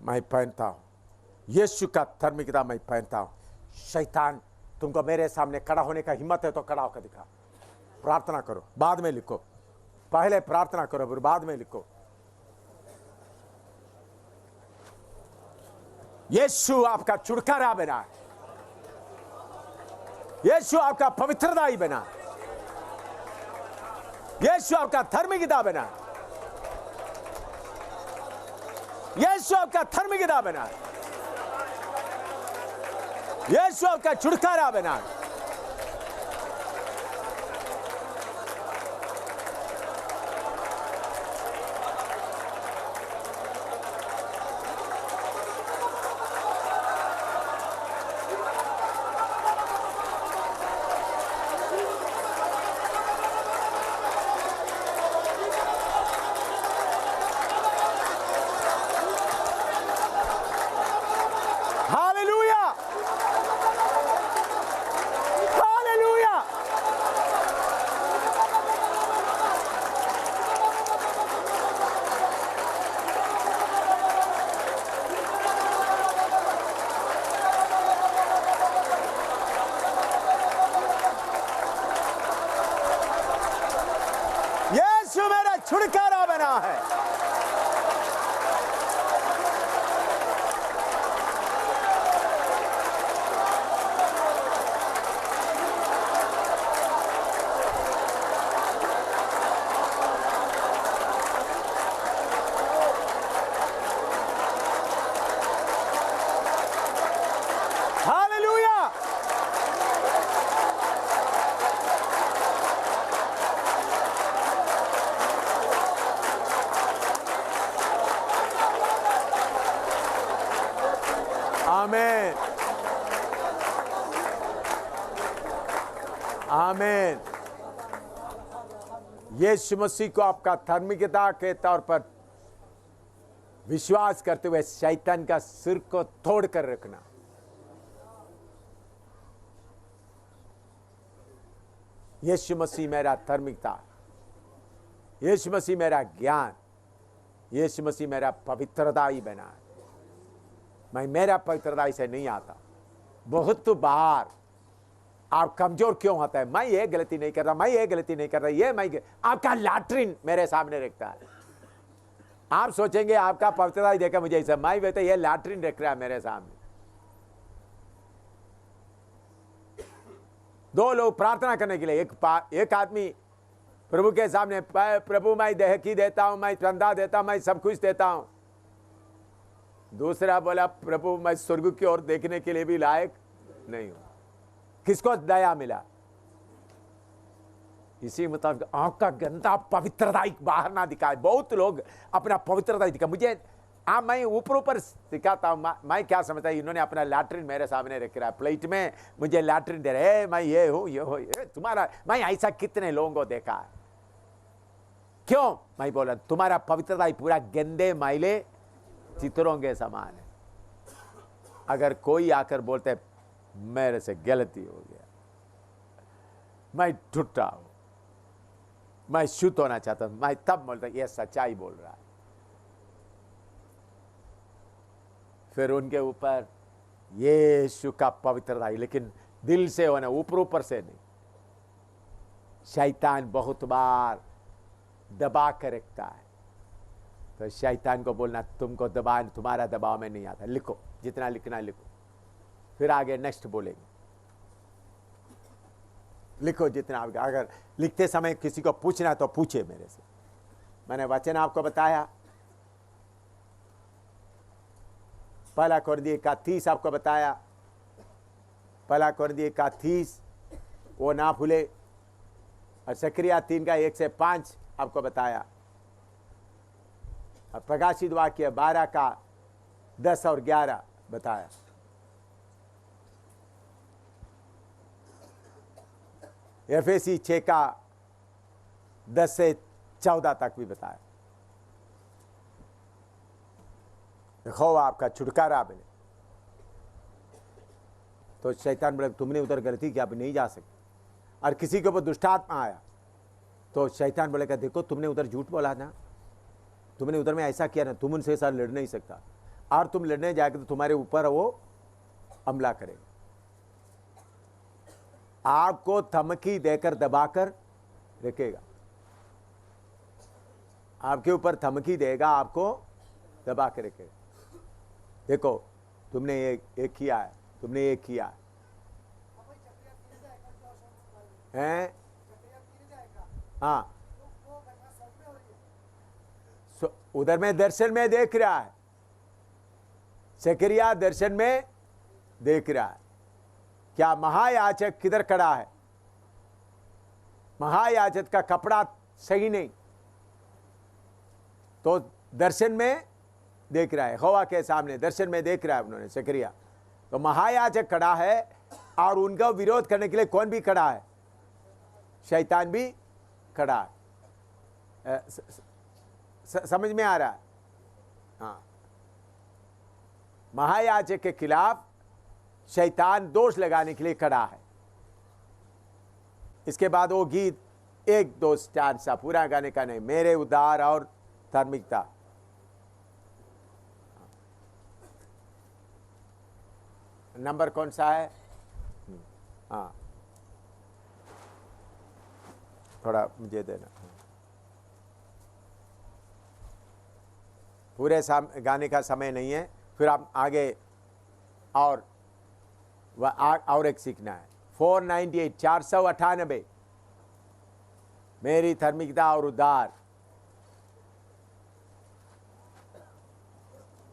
मैं पहनता हूं, यीशु का धार्मिकता मैं पहनता हूं। शैतान तुमको मेरे सामने खड़ा होने का हिम्मत है तो खड़ा होकर दिखा। प्रार्थना करो, बाद में लिखो। पहले प्रार्थना करो फिर बाद में लिखो। यीशु आपका छुटकारा बना है, यीशु आपका पवित्रता ही बना, यीशु आपका धार्मिकता बना, यीशु आपका धार्मिकता बना, यीशु आपका छुटकारा बना। यीशु मेरा छुटकारा बना है। हालेलुया। आमीन, आमीन। यीशु मसीह को आपका धार्मिकता के तौर पर विश्वास करते हुए शैतान का सिर को तोड़ कर रखना। यीशु मसीह मेरा धार्मिकता, यीशु मसीह मेरा ज्ञान, यीशु मसीह मेरा पवित्रताई बना। मैं मेरा पवित्रताई से नहीं आता। बहुत बार आप कमजोर क्यों होता है? मैं ये गलती नहीं कर रहा, मैं ये गलती नहीं कर रहा, ये मैं आपका लैट्रिन मेरे सामने रखता है। आप सोचेंगे आपका पवित्रता देखा मुझे ऐसा, मैं वे तो ये लैट्रिन रख रहा है मेरे सामने। दो लोग प्रार्थना करने के लिए, एक आदमी प्रभु के सामने, प्रभु मैं देह की देता हूं, मैं चंदा देता हूं, मैं सब कुछ देता हूं। दूसरा बोला, प्रभु मैं स्वर्ग की ओर देखने के लिए भी लायक नहीं हूं। किसको दया मिला? इसी मुताबिक आंख का गंदा पवित्रता बाहर ना दिखाए। बहुत लोग अपना पवित्रता दिखा मुझे, मैं ऊपर सिखाता हूं। मैं क्या समझता है, इन्होंने अपना लैट्रिन मेरे सामने रख रहा है, प्लेट में मुझे लैट्रिन दे रहे, मैं ये हूं ये हो तुम्हारा। मैं ऐसा कितने लोगों को देखा है। क्यों? मैं बोला तुम्हारा पवित्रता पूरा गंदे मैले चित्रों के समान है। अगर कोई आकर बोलते मेरे से गलती हो गया, मैं टूटा हूं, मैं शुद्ध होना चाहता हूं, मैं तब बोलता यह सच्चाई बोल रहा है। फिर उनके ऊपर यीशु का पवित्रता, लेकिन दिल से होना, ऊपर से नहीं। शैतान बहुत बार दबा कर रखता है, तो शैतान को बोलना तुमको दबा, तुम्हारा दबाव में नहीं आता, लिखो जितना लिखना लिखो। फिर आगे नेक्स्ट बोलेंगे, लिखो जितना। अगर लिखते समय किसी को पूछना तो पूछे मेरे से। मैंने वचन आपको बताया, पहला कोरिन्थियों का 30 आपको बताया, पहला कोरिन्थियों का 30 वो ना भूले। और जकरिया 3 का 1 से 5 आपको बताया। और प्रकाशित वाक्य 12 का 10 और 11 बताया। एफएसी 6 का 10 से 14 तक भी बताया। देखो आपका छुटकारा मिले। तो शैतान बोले तुमने उधर गलती किया, अब नहीं जा सकते। और किसी के ऊपर दुष्टात्मा आया तो शैतान बोलेगा देखो तुमने उधर झूठ बोला ना, तुमने उधर में ऐसा किया ना, तुम उनसे साथ लड़ नहीं सकता, और तुम लड़ने जाएगा तो तुम्हारे ऊपर वो हमला करेगा। आपको धमकी देकर दबाकर रखेगा, आपके ऊपर धमकी देगा, आपको दबा के रखेगा। देखो तुमने ये किया है, तुमने ये किया है। हाँ, उधर में दर्शन में देख रहा है, जकरिया दर्शन में देख रहा है। क्या महायाजक किधर खड़ा है? महायाजक का कपड़ा सही नहीं, तो दर्शन में देख रहा है, यहोवा के सामने दर्शन में देख रहा है उन्होंने जकरिया। तो महायाजक खड़ा है, और उनका विरोध करने के लिए कौन भी खड़ा है? शैतान भी खड़ा है। समझ में आ रहा है? हाँ, महायाजक के खिलाफ शैतान दोष लगाने के लिए खड़ा है। इसके बाद वो गीत 1-2 स्टार सा पूरा गाने का नहीं, मेरे उद्धार और धार्मिकता। नंबर कौन सा है? हाँ, थोड़ा मुझे देना। पूरे गाने का समय नहीं है, फिर आप आगे और एक सीखना है। 498 498 मेरी धार्मिकता और उद्धार।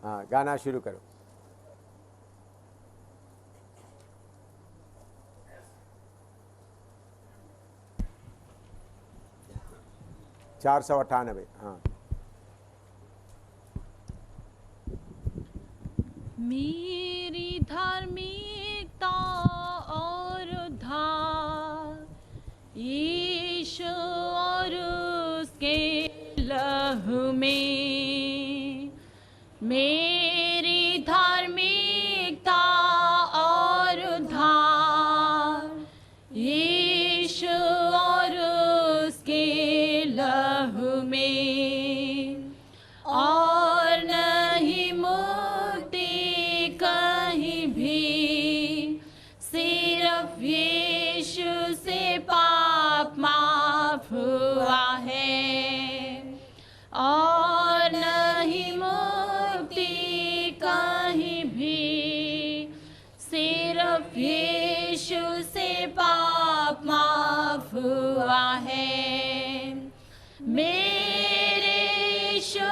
हाँ, गाना शुरू करो। चार 498। हाँ, मेरी धार्मिकता और उद्धार यीशु और उसके लहू में मेरी धार्मिकता और उद्धार यीशु और उसके लहू में, और नहीं मुक्ति कहीं भी, सिर्फ यीशु से पाप माफ हुआ है। और नहीं मुक्ति कहीं भी, सिर्फ यीशु से पाप माफ हुआ है। मेरे यीशु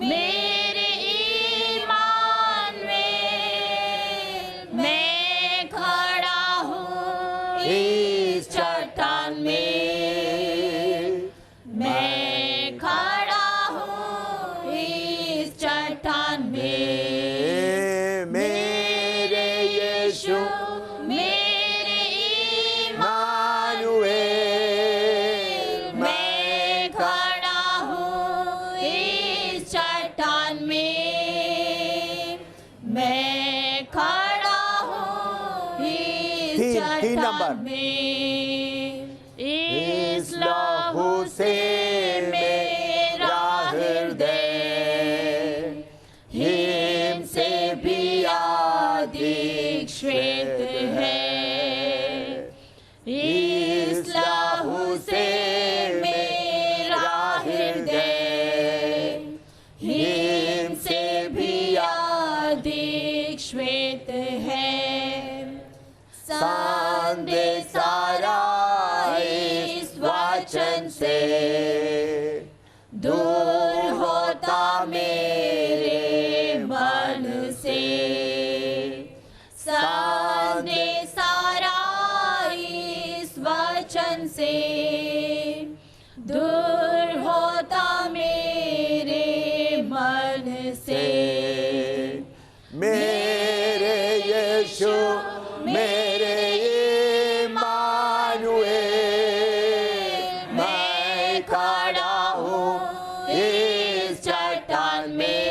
मेरे ईमान में, मैं खड़ा हूँ इस चट्टान में, मैं खड़ा हूँ इस चट्टान में। मेरे यीशु मेरे इमानुएल, मैं खड़ा हूँ इस चट्टान में, मैं खड़ा हूँ इस तीन नंबर। चट्टान में। इस लहू से मेरा हृदय हिम से भी अधिक श्वेत है। इस लहू से मेरा हृदय हिम से भी अधिक श्वेत है। संदेश सारा इस वचन से दूर होता मेरे मन से। संदेश सारा इस वचन से दूर होता मेरे मन से। मेरे यीशु मेरे इमानुएल, मैं खड़ा हूँ इस चट्टान में,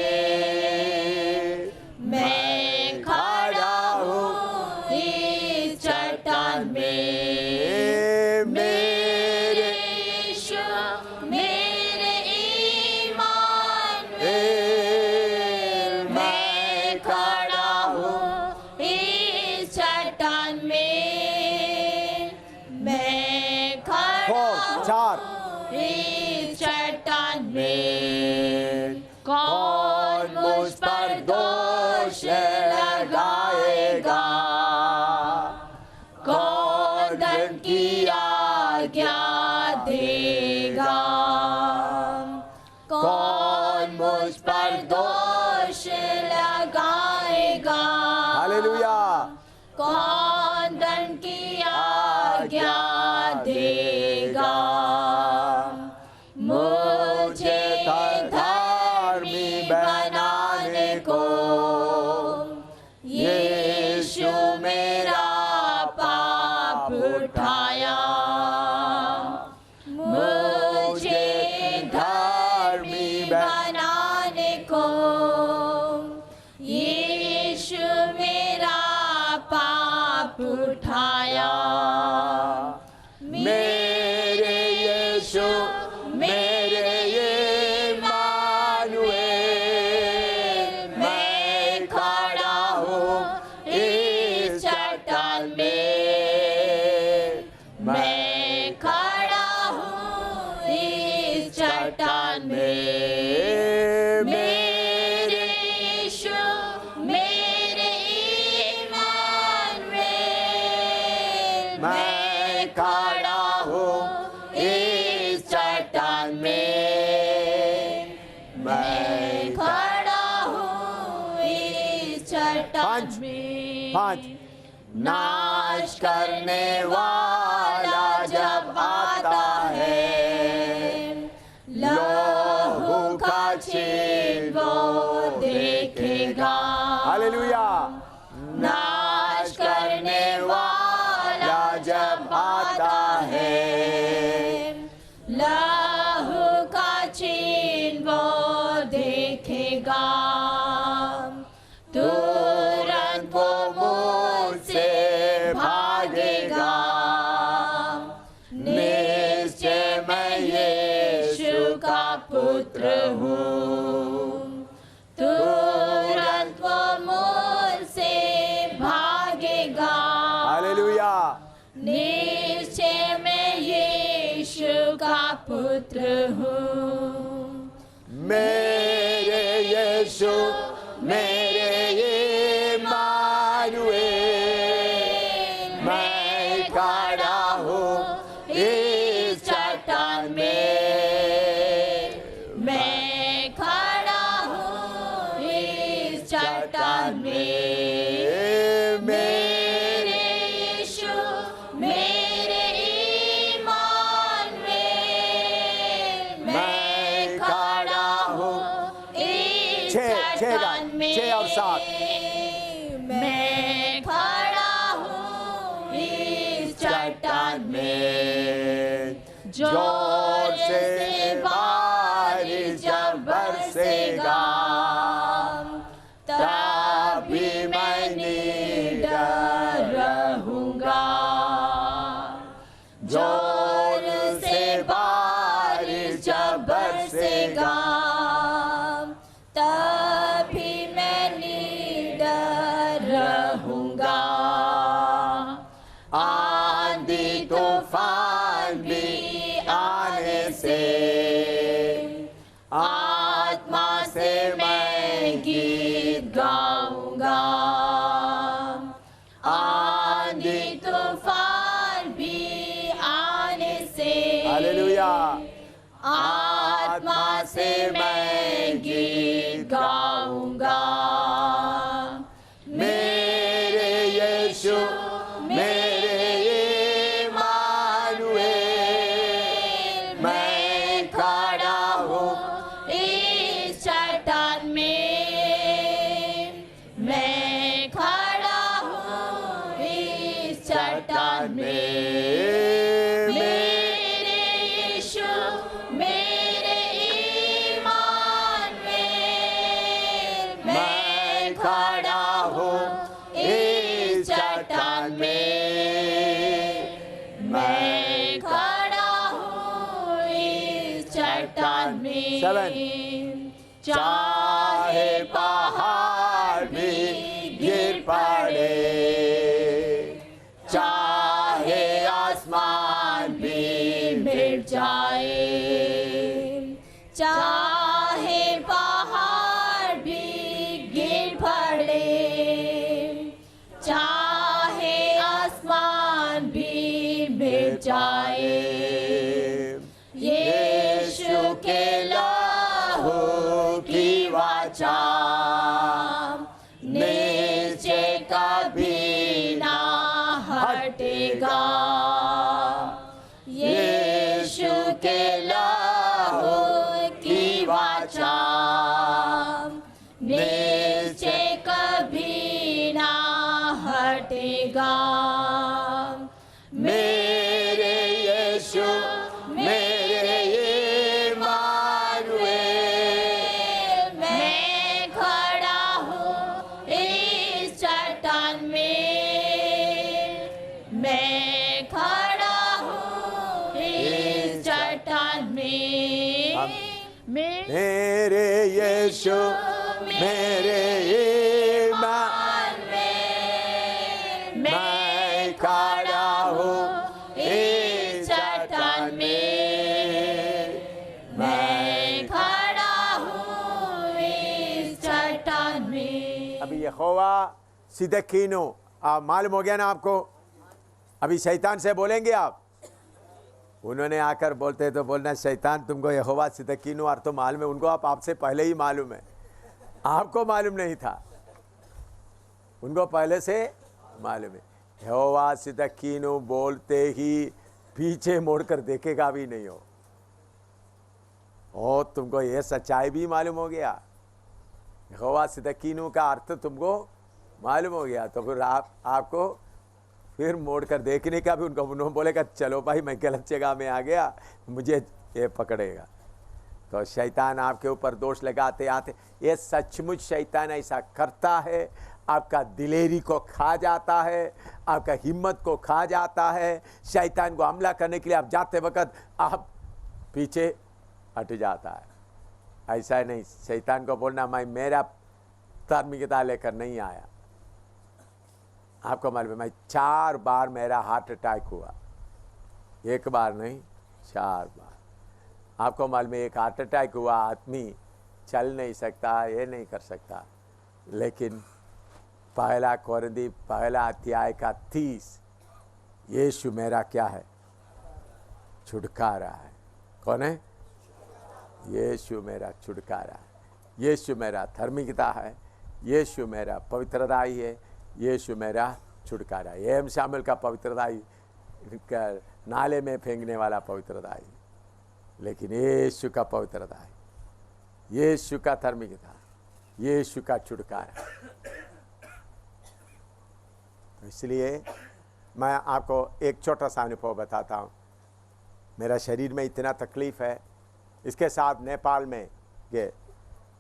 मैं खड़ा हूँ इस चट्टान में। मेरे यीशु मेरे ईमान में, मैं खड़ा हूँ इस चट्टान में, मैं खड़ा चार। हूँ इस चट्टान में। कौन मुझ पर दोष लगाएगा, कौन दंड की आज्ञा देगा, कौन मुझ पर दोष लगाएगा, हालेलुया। कौन दंड की आज्ञा देगा। मुझे धर्मी बनाने को यीशु मेरा पाप उठाया। मुझे धर्मी बनाने को यीशु मेरा पाप उठाया। मेरे यीशु मेरे इमानुएल, मैं खड़ा हूँ इस चट्टान में, मैं खड़ा हूँ इस चट्टान में। मेरे यीशु मेरे ईमान में, मैं खड़ा हूँ इस चट्टान में, मैं खड़ा हूँ इस चट्टान में। पाँच। नाश करने वाला जब आता है, लहू का चिन्ह वो देखेगा। हालेलुया। नाश करने वाला जब आता है, लहू का चिन्ह वो देखेगा। का पुत्र हूँ, तुरंत वो मुझसे भागेगा। हालेलुया। निश्चय मैं यीशु का पुत्र हूँ, मेरे यीशु मेरे इम्मानुएल, मैं खड़ा हूँ इस चट्टान में, मैं खड़ा हूँ इस चट्टान में। मेरे यीशु मेरे इम्मानुएल, मैं खड़ा हूँ इस चट्टान में। 6 और 7 मैं खड़ा हूँ इस चट्टान में। जोर से बारिश जब बरसेगा, तभी मैं निडर रहूँगा। जोर से बारिश जब बरसेगा, तभी मैं निडर रहूँगा। आंधी तूफान भी आने से, आत्मा से मैं गीत गाऊंगा। आंधी तूफान भी आने से, हालेलुया, आत्मा से मैं गीत गाऊंगा। मेरे यीशु मेरे इम्मानुएल, मैं खड़ा हूँ इस चट्टान में, मैं खड़ा हूँ इस चट्टान में। मेरे यीशु मेरे इम्मानुएल, मैं खड़ा हूँ इस चट्टान में, मैं खड़ा हूँ इस चट्टान में। 7 चाहे पहाड़ भी गिर पड़े, चाहे आसमान भी मिट जाए, चाहे पहाड़ भी गिर पड़े, चाहे आसमान भी मिट जाए, यीशु के लहू की वाचा नीचे कभी ना हटेगा। यीशु के लहू की वाचा नीचे कभी ना हटेगा। मेरे यीशु मेरे इम्मानुएल, मैं खड़ा हूँ इस चट्टान में, मैं खड़ा हूँ इस चट्टान में। मेरे यीशु मेरे इम्मानुएल, मैं खड़ा हूँ इस चट्टान में, मैं खड़ा हूँ इस चट्टान में। अभी यहोवा सिदकीनो, आप मालूम हो गया ना आपको? अभी शैतान से बोलेंगे आप, उन्होंने आकर बोलते तो बोलना शैतान तुमको यहोवा सिदकीनो और तो मालूम है, उनको आपसे पहले ही मालूम है, आपको मालूम नहीं था, उनको पहले से मालूम है। यहोवा सिदकीनो बोलते ही पीछे मोड़कर देखेगा भी नहीं हो, और तुमको ये सच्चाई भी मालूम हो गया, यहोवा सिदकीनो का अर्थ तुमको मालूम हो गया, तो फिर आपको फिर मोड़ कर देखने का भी उन्होंने बोलेगा चलो भाई मैं गलत जगह में आ गया, मुझे ये पकड़ेगा। तो शैतान आपके ऊपर दोष लगाते आते, ये सचमुच शैतान ऐसा करता है, आपका दिलेरी को खा जाता है, आपका हिम्मत को खा जाता है। शैतान को हमला करने के लिए आप जाते वक्त आप पीछे हट जाता है। ऐसा नहीं, शैतान को बोलना मैं मेरा धार्मिकता लेकर नहीं आया। आपको मालूम है, मैं 4 बार मेरा हार्ट अटैक हुआ, 1 बार नहीं 4 बार। आपको मालूम है, एक हार्ट अटैक हुआ, आदमी चल नहीं सकता, ये नहीं कर सकता, लेकिन पहला कोरिन्थी पहला अध्याय का 30, यीशु मेरा क्या है? छुटकारा है। कौन है? यीशु मेरा छुटकारा है, यीशु मेरा धार्मिकता है, यीशु मेरा पवित्रताई है, यीशु मेरा छुटकारा है। एम शामिल का पवित्रताई नाले में फेंकने वाला पवित्रताई, लेकिन यीशु का पवित्रताई, यीशु का धार्मिकता, यीशु का छुटकारा। इसलिए मैं आपको एक छोटा सा अनुभव बताता हूँ। मेरा शरीर में इतना तकलीफ़ है, इसके साथ नेपाल में गए।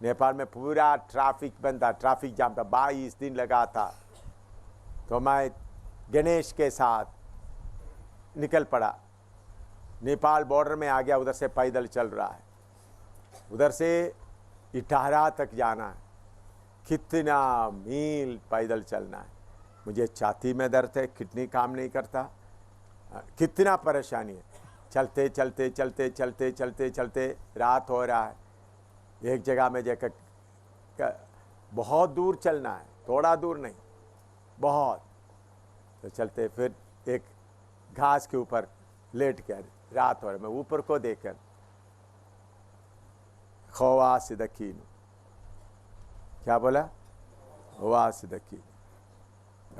नेपाल में पूरा ट्रैफिक बंद था, ट्रैफिक जाम था, 22 दिन लगा था। तो मैं गणेश के साथ निकल पड़ा, नेपाल बॉर्डर में आ गया। उधर से पैदल चल रहा है, उधर से इटारा तक जाना है, कितना मील पैदल चलना है। मुझे छाती में दर्द है, किडनी काम नहीं करता, कितना परेशानी है। चलते चलते चलते चलते चलते चलते रात हो रहा है। एक जगह में जाकर बहुत दूर चलना है, थोड़ा दूर नहीं, बहुत। तो चलते फिर एक घास के ऊपर लेट कर, रात हो रहा है, मैं ऊपर को देखकर खोवा सिदकीन, क्या बोला? खोवा सिदकीन,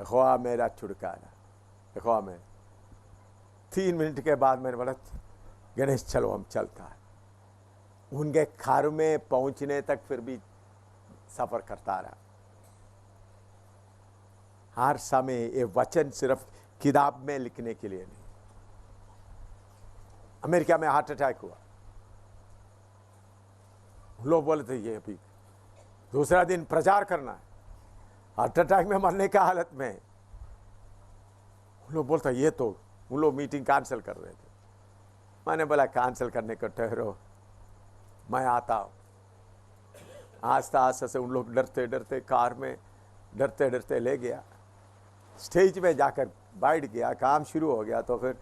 खोवा मेरा छुटकारा, खोवा में। 3 मिनट के बाद मैंने बोला गणेश चलो हम चलता है। उनके घर में पहुंचने तक फिर भी सफर करता रहा। हर समय ये वचन सिर्फ किताब में लिखने के लिए नहीं। अमेरिका में हार्ट अटैक हुआ, लोग बोले थे ये अभी दूसरा दिन प्रचार करना है, हार्ट अटैक में मरने का हालत में। लोग बोलते ये तो, उन लोग मीटिंग कैंसिल कर रहे थे। मैंने बोला कैंसिल करने को ठहरो, मैं आता हूँ। आस्ता आस्ता से उन लोग डरते डरते कार में डरते डरते ले गया, स्टेज में जाकर बैठ गया, काम शुरू हो गया। तो फिर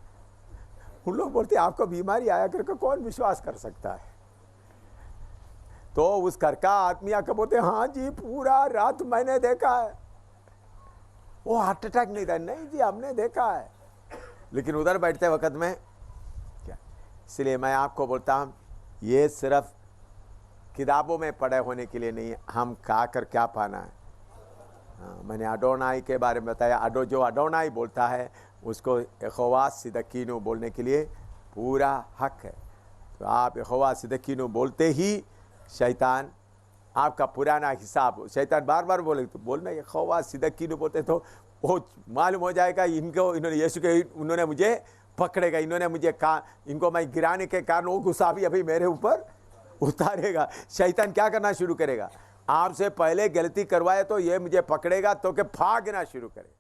उन लोग बोलते आपको बीमारी आया करके कौन विश्वास कर सकता है? तो उस घर का आदमी आकर बोलते हाँ जी पूरा रात मैंने देखा है, वो हार्ट अटैक नहीं था। नहीं जी हमने देखा है, लेकिन उधर बैठते वक्त में क्या। इसलिए मैं आपको बोलता हूँ, ये सिर्फ किताबों में पढ़े होने के लिए नहीं, हम खा कर क्या पाना है। मैंने अडोनाई के बारे में बताया। जो अडोनाई बोलता है उसको यहोवा सिदकीनु बोलने के लिए पूरा हक है। तो आप यहोवा सिदकीनु बोलते ही शैतान आपका पुराना हिसाब, शैतान बार बार बोले तो बोलना यहोवा सिदकीनु बोलते तो वो मालूम हो जाएगा इन्होंने यीशु के उन्होंने मुझे पकड़ेगा, इन्होंने मुझे इनको मैं गिराने के कारण वो गुस्सा भी अभी मेरे ऊपर उतारेगा। शैतान क्या करना शुरू करेगा? आपसे पहले गलती करवाए तो ये मुझे पकड़ेगा तो के भागना शुरू करेगा।